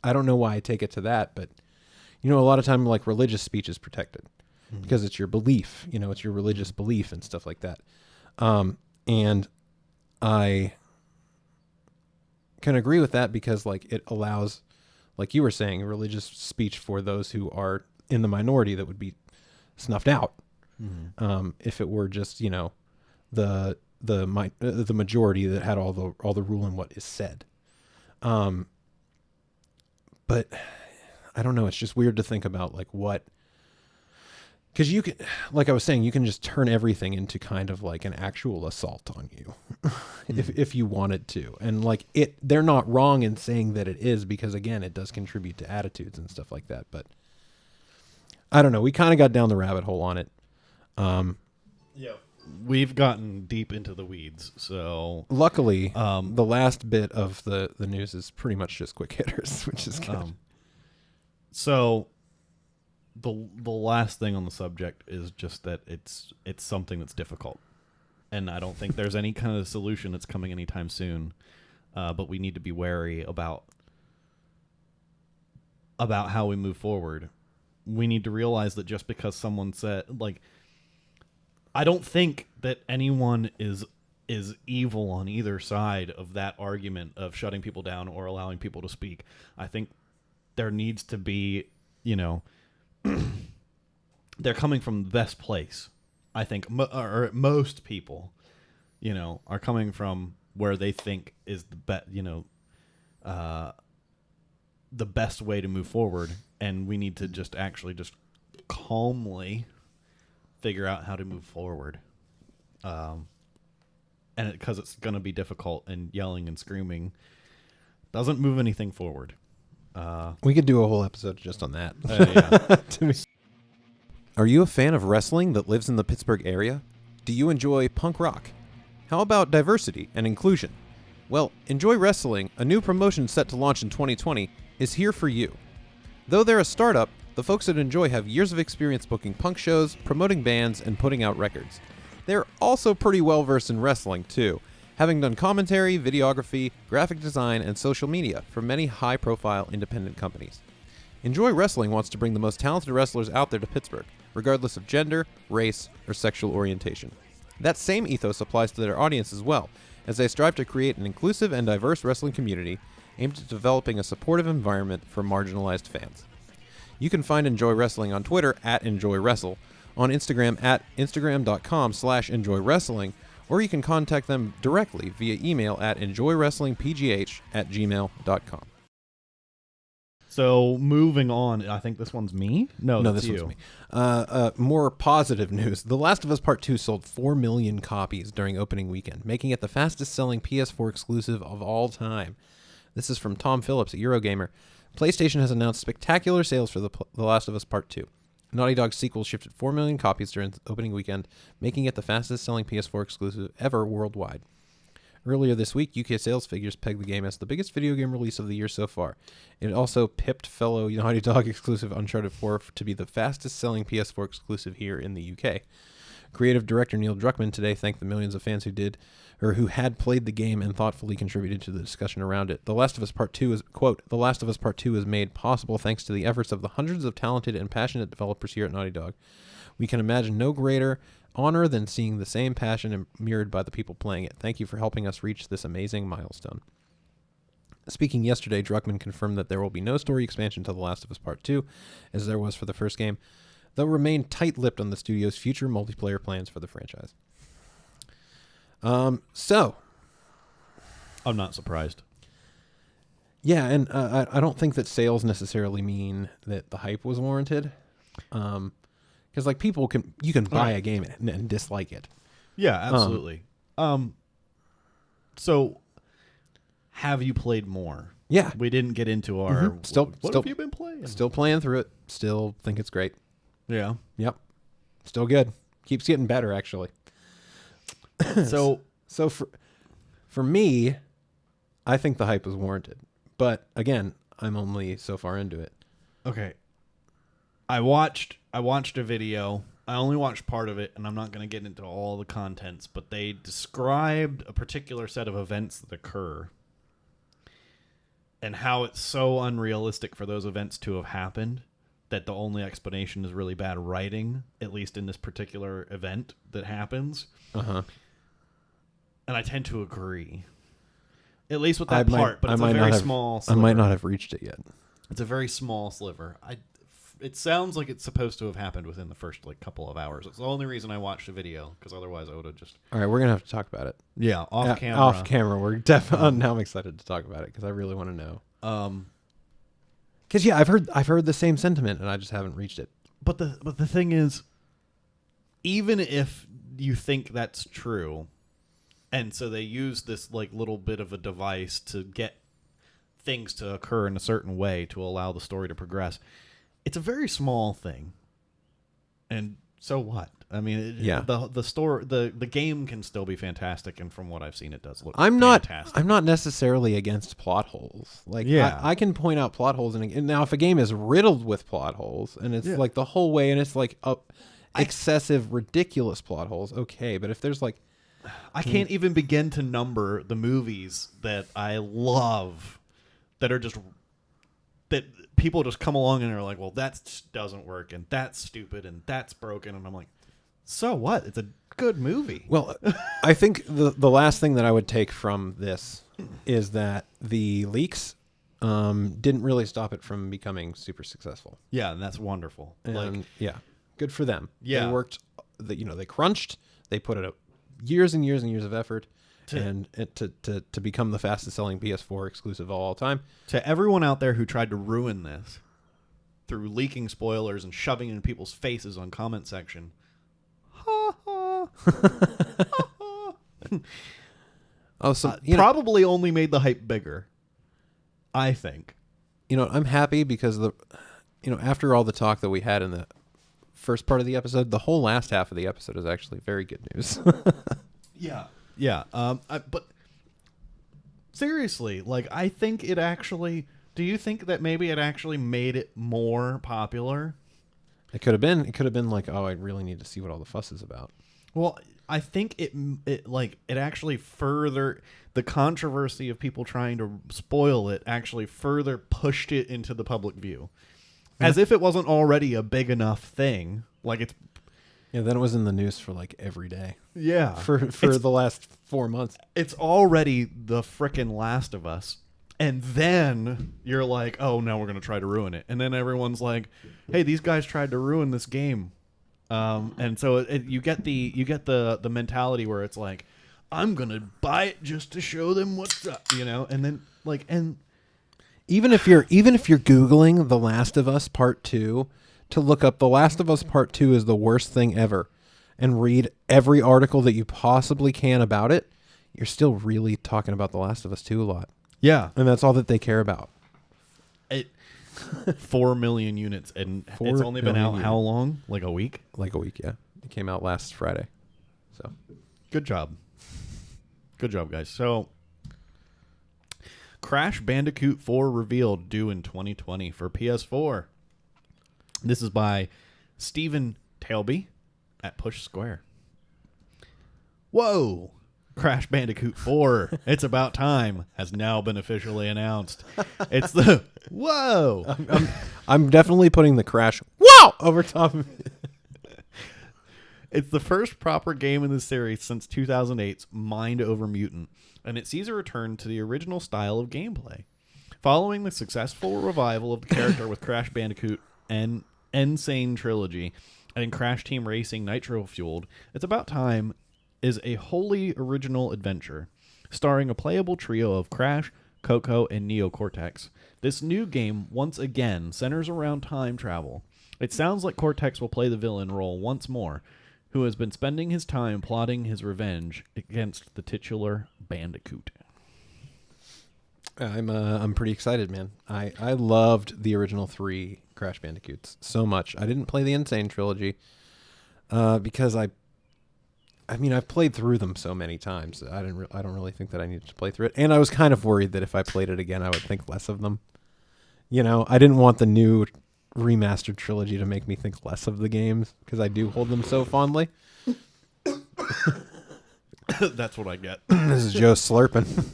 I don't know why I take it to that, but you know, a lot of time like religious speech is protected because it's your belief, you know, it's your religious belief and stuff like that. And I can agree with that because like it allows, like you were saying, religious speech for those who are in the minority that would be snuffed out. If it were just, you know, the majority that had all the rule in what is said. But I don't know. It's just weird to think about like what, because you can, like I was saying, you can just turn everything into kind of like an actual assault on you if you wanted to. And like they're not wrong in saying that it is, because again, it does contribute to attitudes and stuff like that. But I don't know. We kind of got down the rabbit hole on it. Yeah. We've gotten deep into the weeds, so luckily, the last bit of the news is pretty much just quick hitters, which is good. So the last thing on the subject is just that it's something that's difficult, and I don't think there's any kind of solution that's coming anytime soon. But we need to be wary about how we move forward. We need to realize that just because someone said, like, I don't think that anyone is evil on either side of that argument of shutting people down or allowing people to speak. I think there needs to be, you know, they're coming from the best place. I think most people, you know, are coming from where they think is the best, you know, the best way to move forward. And we need to just calmly figure out how to move forward. And because it's going to be difficult, and yelling and screaming doesn't move anything forward. We could do a whole episode just on that. Yeah. Are you a fan of wrestling that lives in the Pittsburgh area? Do you enjoy punk rock? How about diversity and inclusion? Well, Enjoy Wrestling, a new promotion set to launch in 2020, is here for you. Though they're a startup, the folks at Enjoy have years of experience booking punk shows, promoting bands, and putting out records. They're also pretty well versed in wrestling, too, having done commentary, videography, graphic design, and social media for many high-profile independent companies. Enjoy Wrestling wants to bring the most talented wrestlers out there to Pittsburgh, regardless of gender, race, or sexual orientation. That same ethos applies to their audience as well, as they strive to create an inclusive and diverse wrestling community aimed at developing a supportive environment for marginalized fans. You can find Enjoy Wrestling on Twitter @EnjoyWrestle, on Instagram @Instagram.com/EnjoyWrestling, or you can contact them directly via email at enjoywrestlingpgh@gmail.com. So moving on, I think this one's me? No, this one's me. More positive news. The Last of Us Part 2 sold 4 million copies during opening weekend, making it the fastest-selling PS4 exclusive of all time. This is from Tom Phillips at Eurogamer. PlayStation has announced spectacular sales for The Last of Us Part 2. Naughty Dog's sequel shifted 4 million copies during the opening weekend, making it the fastest-selling PS4 exclusive ever worldwide. Earlier this week, UK sales figures pegged the game as the biggest video game release of the year so far. It also pipped fellow Naughty Dog exclusive Uncharted 4 to be the fastest-selling PS4 exclusive here in the UK. Creative director Neil Druckmann today thanked the millions of fans who had played the game and thoughtfully contributed to the discussion around it. The Last of Us Part 2 is, quote, "The Last of Us Part 2 is made possible thanks to the efforts of the hundreds of talented and passionate developers here at Naughty Dog. We can imagine no greater honor than seeing the same passion mirrored by the people playing it. Thank you for helping us reach this amazing milestone. Speaking yesterday, Druckmann confirmed that there will be no story expansion to The Last of Us Part 2, as there was for the first game. They'll remain tight-lipped on the studio's future multiplayer plans for the franchise. So, I'm not surprised. yeah, and I don't think that sales necessarily mean that the hype was warranted. Because like you can buy a game and dislike it. Yeah, absolutely. So, have you played more? Yeah, We didn't get into our... What have you been playing? Still playing through it. Still think it's great. Yeah. Yep. Still good. Keeps getting better, actually. So for me, I think the hype was warranted. But again, I'm only so far into it. okay. I watched a video. I only watched part of it, and I'm not going to get into all the contents, but they described a particular set of events that occur and how it's so unrealistic for those events to have happened that the only explanation is really bad writing, at least in this particular event that happens. Uh-huh. And I tend to agree. At least with that part, but it's a very small sliver. I might not have reached it yet. It's a very small sliver. It sounds like it's supposed to have happened within the first couple of hours. It's the only reason I watched the video, because otherwise I would have just... All right, we're going to have to talk about it. Yeah, off camera. Off camera. We're definitely... now I'm excited to talk about it, because I really want to know. Because, yeah, I've heard the same sentiment, and I just haven't reached it. But the thing is, even if you think that's true, and so they use this little bit of a device to get things to occur in a certain way to allow the story to progress, it's a very small thing. And so what? I mean, the game can still be fantastic, and from what I've seen, it does look fantastic. I'm not necessarily against plot holes. I can point out plot holes, and now if a game is riddled with plot holes, and it's the whole way, and it's excessive, ridiculous plot holes, okay. But if there's I can't even begin to number the movies that I love that are just that people just come along and are like, well, that doesn't work, and that's stupid, and that's broken, and I'm like, so what? It's a good movie. Well, I think the last thing that I would take from this is that the leaks didn't really stop it from becoming super successful. Yeah, and that's wonderful. And yeah, good for them. Yeah, they worked. They crunched. They put it up years and years and years of effort. To become the fastest selling PS4 exclusive of all time. To everyone out there who tried to ruin this through leaking spoilers and shoving in people's faces on comment section. Ha ha. Oh, so probably only made the hype bigger, I think. I'm happy because after all the talk that we had in the first part of the episode, the whole last half of the episode is actually very good news. Yeah. Yeah, but seriously, I think it actually... Do you think that maybe it actually made it more popular? It could have been. It could have been I really need to see what all the fuss is about. Well, I think it actually further... The controversy of people trying to spoil it actually further pushed it into the public view. As if it wasn't already a big enough thing. It's... Yeah, then it was in the news for every day. Yeah. For the last 4 months. It's already the frickin' Last of Us. And then you're like, oh, now we're going to try to ruin it. And then everyone's like, hey, these guys tried to ruin this game. And so you get the mentality where it's like, I'm going to buy it just to show them what's up, and then and even if you're Googling The Last of Us Part 2, to look up The Last of Us Part 2 is the worst thing ever, and read every article that you possibly can about it, you're still really talking about The Last of Us 2 a lot. Yeah. And that's all that they care about. 4 million units, and it's only been out how long? A week? A week, yeah. It came out last Friday. So, good job. Good job, guys. So, Crash Bandicoot 4 revealed, due in 2020 for PS4. This is by Stephen Tailby at Push Square. Whoa! Crash Bandicoot 4, It's About Time, has now been officially announced. It's the... Whoa! I'm definitely putting the Crash... Wow! Over top of it. It's the first proper game in the series since 2008's Mind Over Mutant, and it sees a return to the original style of gameplay. Following the successful revival of the character with Crash Bandicoot and Insane Trilogy and Crash Team Racing Nitro Fueled, It's About Time is a wholly original adventure, starring a playable trio of Crash, Coco, and Neo Cortex. This new game once again centers around time travel. It sounds like Cortex will play the villain role once more, who has been spending his time plotting his revenge against the titular Bandicoot. I'm pretty excited, man. I loved the original 3 Crash Bandicoots so much. I didn't play the Insane Trilogy because I've played through them so many times. I don't really think that I needed to play through it, and I was kind of worried that if I played it again, I would think less of them. You know, I didn't want the new remastered trilogy to make me think less of the games because I do hold them so fondly. That's what I get. This is Joe slurping.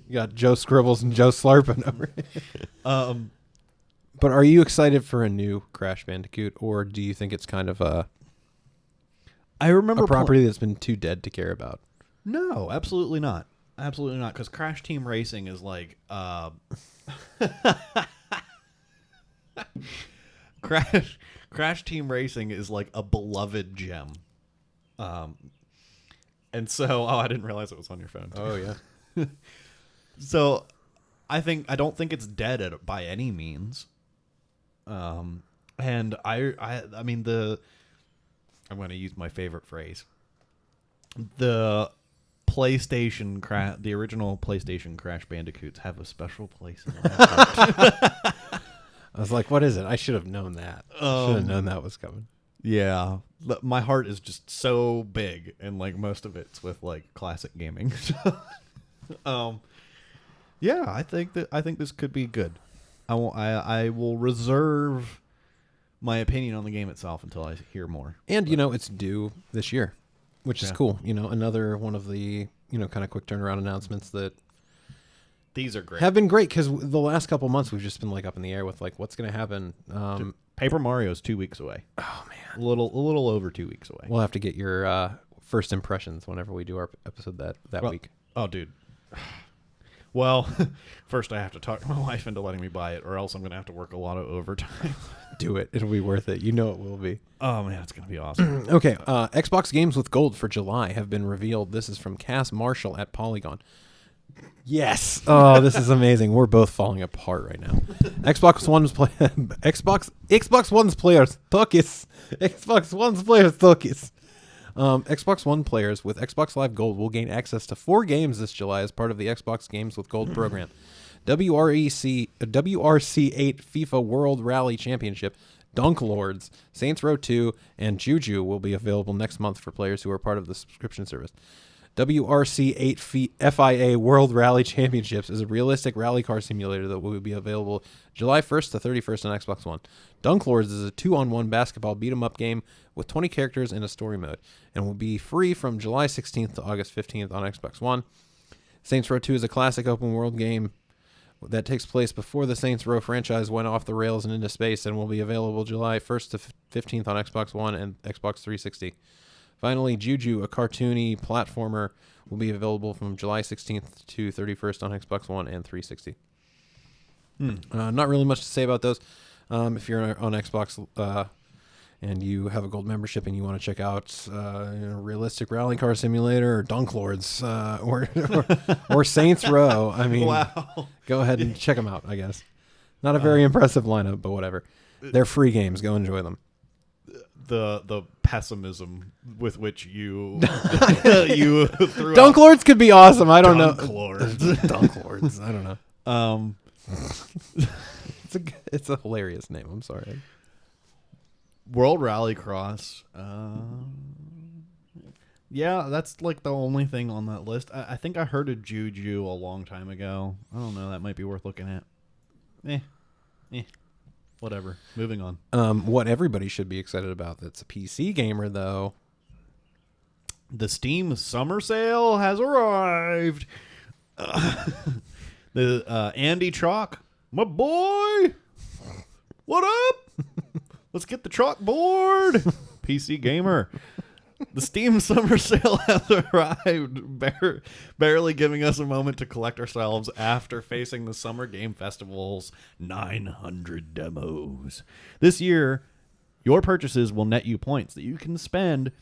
You got Joe Scribbles and Joe slurping over here. But are you excited for a new Crash Bandicoot, or do you think it's kind of a property that's been too dead to care about? No, absolutely not. Absolutely not, because Crash Team Racing is like Crash Team Racing is like a beloved gem. And so, I didn't realize it was on your phone, too. Oh, yeah. So, I don't think it's dead by any means. And I mean, I'm going to use my favorite phrase. The original PlayStation Crash Bandicoots have a special place in my heart. I was like, what is it? I should have known that. I should have known that was coming. Yeah. My heart is just so big, and like most of it's with like classic gaming. Yeah, I think this could be good. I will reserve my opinion on the game itself until I hear more. And it's due this year, which is cool. Another one of the kind of quick turnaround announcements that these are great. Have been great because the last couple months we've just been like up in the air with like what's going to happen. Paper Mario's 2 weeks away. Oh man, a little over 2 weeks away. We'll have to get your first impressions whenever we do our episode that week. Oh, dude. Well, first I have to talk my wife into letting me buy it, or else I'm going to have to work a lot of overtime. Do it. It'll be worth it. You know it will be. Oh, man, it's going to be awesome. Okay, Xbox games with gold for July have been revealed. This is from Cass Marshall at Polygon. Yes. Oh, this is amazing. We're both falling apart right now. Xbox One's players Tokis. Xbox One's players Tokis. Xbox One players with Xbox Live Gold will gain access to 4 games this July as part of the Xbox Games with Gold program. WRC 8 FIFA World Rally Championship, Dunk Lords, Saints Row 2, and Juju will be available next month for players who are part of the subscription service. WRC 8 FIA World Rally Championships is a realistic rally car simulator that will be available July 1st to 31st on Xbox One. Dunk Lords is a 2-on-1 basketball beat-em-up game with 20 characters in a story mode and will be free from July 16th to August 15th on Xbox One. Saints Row 2 is a classic open-world game that takes place before the Saints Row franchise went off the rails and into space and will be available July 1st to 15th on Xbox One and Xbox 360. Finally, Juju, a cartoony platformer, will be available from July 16th to 31st on Xbox One and 360. Not really much to say about those. If you're on Xbox and you have a gold membership and you want to check out realistic rally car simulator or Dunk Lords or Saints Row, I mean, wow. Go ahead and check them out, I guess. Not a very impressive lineup, but whatever. They're free games. Go enjoy them. The pessimism with which you threw Dunk Lords could be awesome. I don't know. Dunk Lords. Dunk Lords. I don't know. It's a hilarious name. I'm sorry. World Rallycross. Yeah, that's like the only thing on that list. I think I heard of Juju a long time ago. I don't know. That might be worth looking at. Whatever. Moving on. What everybody should be excited about that's a PC gamer, though. The Steam Summer Sale has arrived. The Andy Chalk, my boy. What up? Let's get the chalkboard. PC gamer. The Steam Summer Sale has arrived, barely giving us a moment to collect ourselves after facing the Summer Game Festival's 900 demos. This year, your purchases will net you points that you can spend.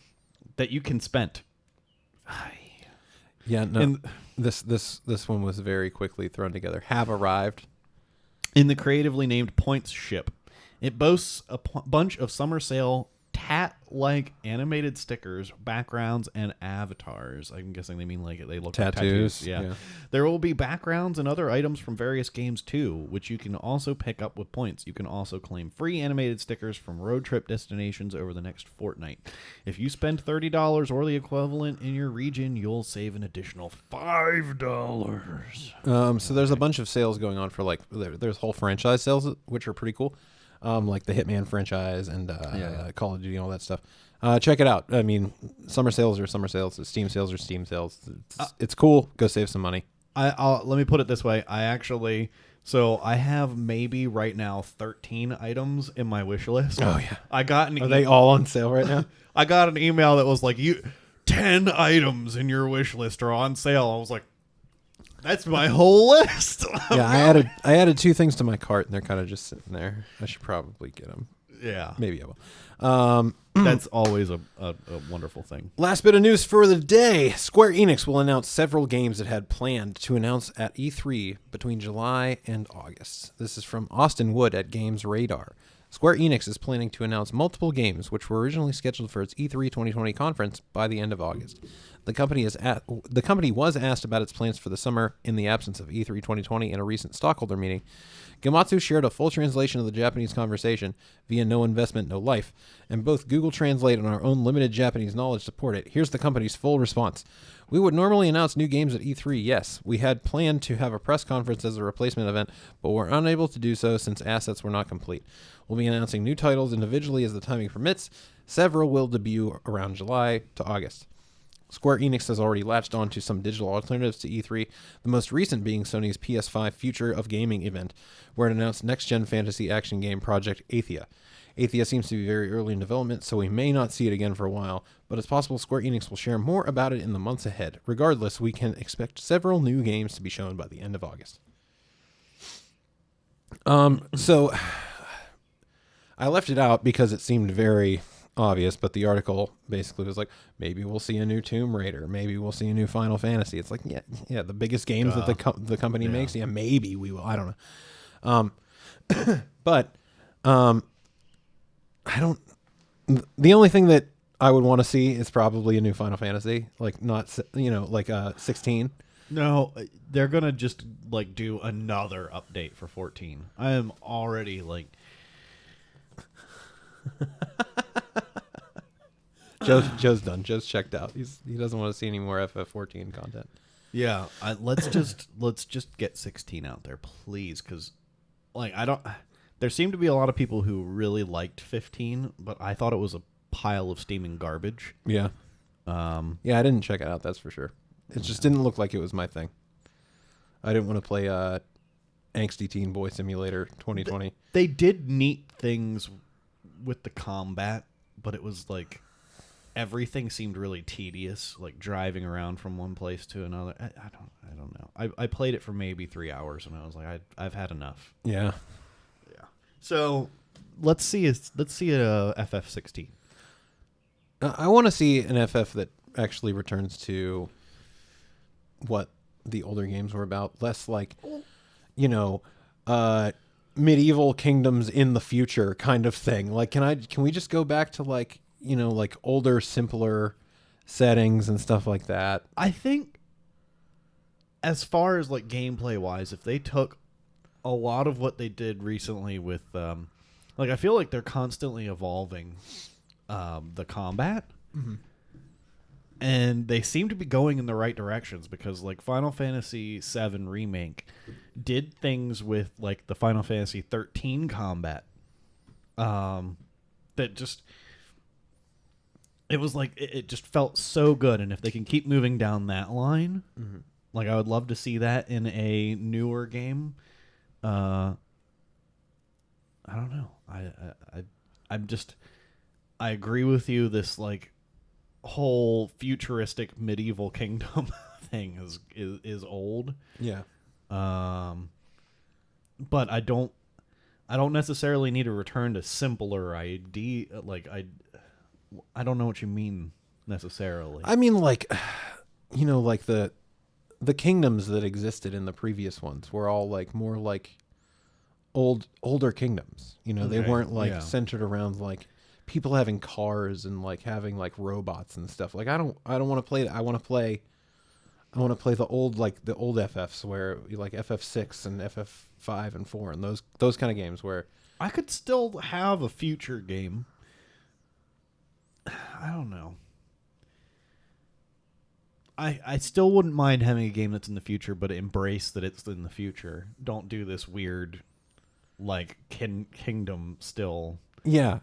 Yeah, no. And This one was very quickly thrown together. Have arrived. in the creatively named Points ship, it boasts a bunch of Summer Sale tat-like animated stickers, backgrounds, and avatars. I'm guessing they mean like they look like tattoos. Yeah. There will be backgrounds and other items from various games too, which you can also pick up with points. You can also claim free animated stickers from road trip destinations over the next fortnight. If you spend $30 or the equivalent in your region, you'll save an additional $5. So there's a bunch of sales going on for like there's whole franchise sales which are pretty cool. Like the Hitman franchise and Call of Duty and all that stuff. Check it out. I mean, summer sales are summer sales. Steam sales are Steam sales. It's cool. Go save some money. Let me put it this way. I have maybe right now 13 items in my wish list. Oh, yeah. Are they all on sale right now? I got an email that was like, 10 items in your wish list are on sale. I was like, that's my whole list. Yeah, I added 2 things to my cart, and they're kind of just sitting there. I should probably get them. Yeah. Maybe I will. That's always a wonderful thing. Last bit of news for the day. Square Enix will announce several games it had planned to announce at E3 between July and August. This is from Austin Wood at Games Radar. Square Enix is planning to announce multiple games which were originally scheduled for its E3 2020 conference by the end of August. The company was asked about its plans for the summer in the absence of E3 2020 in a recent stockholder meeting. Gematsu shared a full translation of the Japanese conversation via No Investment, No Life, and both Google Translate and our own limited Japanese knowledge support it. Here's the company's full response. We would normally announce new games at E3, yes. We had planned to have a press conference as a replacement event, but were unable to do so since assets were not complete. We'll be announcing new titles individually as the timing permits. Several will debut around July to August. Square Enix has already latched on to some digital alternatives to E3, the most recent being Sony's PS5 Future of Gaming event, where it announced next-gen fantasy action game project Athia. Athia seems to be very early in development, so we may not see it again for a while, but it's possible Square Enix will share more about it in the months ahead. Regardless, we can expect several new games to be shown by the end of August. So I left it out because it seemed very obvious, but the article basically was like, maybe we'll see a new Tomb Raider, maybe we'll see a new Final Fantasy. It's like, yeah, the biggest games that the company makes, maybe we will. I don't know. But I don't. The only thing that I would want to see is probably a new Final Fantasy, like not 16. No, they're gonna just like do another update for 14. I am already like. Joe's done. Joe's checked out. He doesn't want to see any more FF14 content. Yeah, let's just get 16 out there, please, because like there seemed to be a lot of people who really liked 15, but I thought it was a pile of steaming garbage. Yeah. I didn't check it out. That's for sure. It just didn't look like it was my thing. I didn't want to play Angsty Teen Boy Simulator 2020. They did neat things with the combat, but it was like everything seemed really tedious, like driving around from one place to another. I don't know. I played it for maybe 3 hours and I was like, I've had enough. Yeah. So let's see a FF16. I want to see an FF that actually returns to what the older games were about, less like, medieval kingdoms in the future kind of thing. Like, can we just go back to like older, simpler settings and stuff like that? I think as far as like gameplay wise, if they took a lot of what they did recently with I feel like they're constantly evolving the combat. Mm-hmm. And they seem to be going in the right directions because like Final Fantasy VII Remake did things with like the Final Fantasy 13 combat that just it was like it just felt so good. And if they can keep moving down that line, mm-hmm. like I would love to see that in a newer game. I don't know. I agree with you. This like whole futuristic medieval kingdom thing is old. Yeah. But I don't necessarily need to return to simpler ID. Like I don't know what you mean necessarily. I mean, like, like the kingdoms that existed in the previous ones were all like more like older kingdoms. They weren't like centered around like people having cars and like having like robots and stuff. Like I don't want to play that. I want to play the old FFs where like FF6 and FF5 and 4 and those kind of games where I could still have a future game. I don't know. I still wouldn't mind having a game that's in the future, but embrace that it's in the future. Don't do this weird, like, kingdom still. Yeah.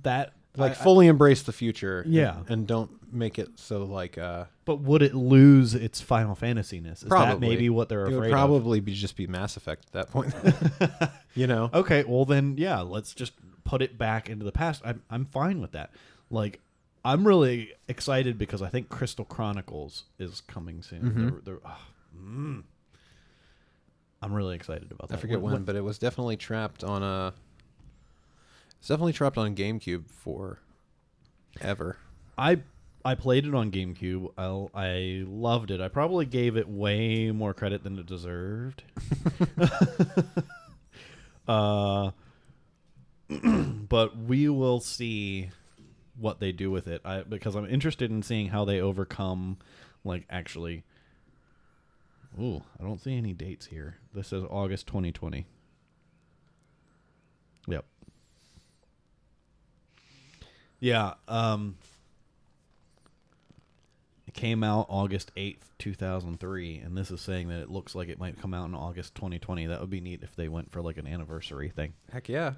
That... fully embrace the future. Yeah. And don't make it so, like... But would it lose its Final Fantasy-ness? Is probably. that maybe what they're afraid of? It would probably just be Mass Effect at that point. Okay, well then, yeah, let's just put it back into the past. I'm fine with that. Like... I'm really excited because I think Crystal Chronicles is coming soon. Mm-hmm. I'm really excited about that. I forget when, but it was definitely trapped on GameCube forever. I played it on GameCube. I loved it. I probably gave it way more credit than it deserved. But we will see what they do with it, because I'm interested in seeing how they overcome, like, actually. Ooh, I don't see any dates here. This is August 2020. Yep. Yeah. It came out August 8th, 2003, and this is saying that it looks like it might come out in August 2020. That would be neat if they went for like an anniversary thing. Heck yeah.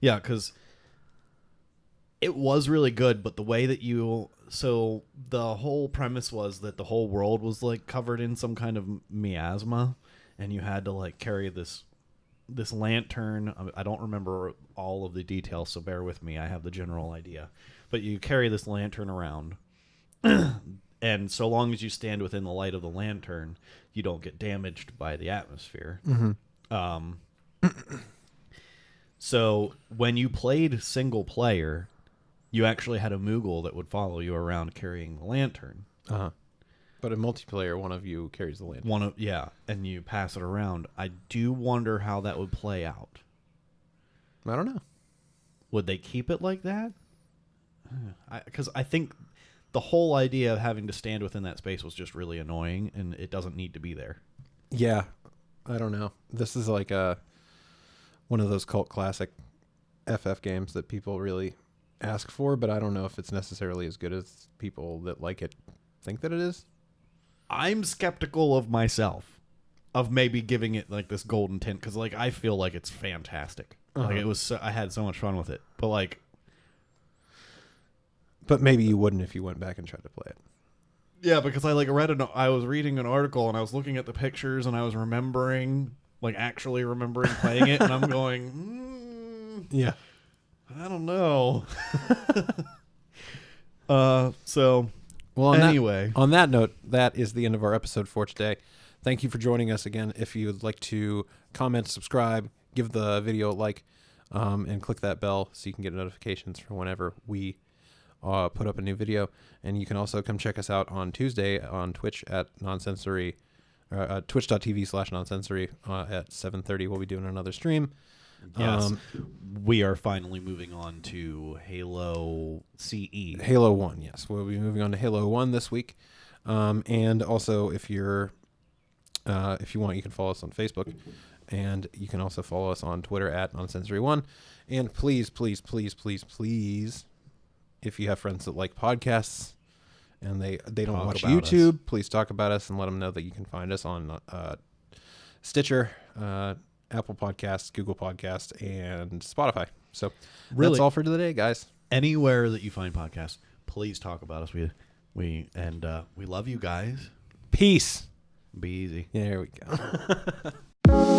Yeah, because it was really good, but the way that so the whole premise was that the whole world was like covered in some kind of miasma, and you had to like carry this lantern. I don't remember all of the details, so bear with me. I have the general idea, but you carry this lantern around, and so long as you stand within the light of the lantern, you don't get damaged by the atmosphere. Mm-hmm. So when you played single player, you actually had a Moogle that would follow you around carrying the lantern. Uh-huh. But in multiplayer, one of you carries the lantern. And you pass it around. I do wonder how that would play out. I don't know. Would they keep it like that? Because I think the whole idea of having to stand within that space was just really annoying, and it doesn't need to be there. Yeah. I don't know. This is like one of those cult classic FF games that people really ask for, but I don't know if it's necessarily as good as people that like it think that it is. I'm skeptical of myself, of maybe giving it like this golden tint, because like I feel like it's fantastic. Uh-huh. Like it was, I had so much fun with it. But maybe you wouldn't if you went back and tried to play it. Yeah, because I I was reading an article and I was looking at the pictures and I was actually remembering playing it, and I'm going, yeah, I don't know. So, well, anyway. On that note, that is the end of our episode for today. Thank you for joining us again. If you would like to comment, subscribe, give the video a like, and click that bell so you can get notifications for whenever we put up a new video. And you can also come check us out on Tuesday on Twitch at Nonsensory, twitch.tv/Nonsensory at 7:30. We'll be doing another stream. Yes. We are finally moving on to Halo CE. Halo 1, yes. We'll be moving on to Halo 1 this week. And also, if you want, you can follow us on Facebook. And you can also follow us on Twitter at Nonsensory1. And please, please, please, please, please, if you have friends that like podcasts and they don't watch YouTube, please talk about us and let them know that you can find us on Stitcher, Apple Podcasts, Google Podcasts, and Spotify. So that's all for today, guys. Anywhere that you find podcasts, please talk about us. We love you guys. Peace. Be easy. There we go.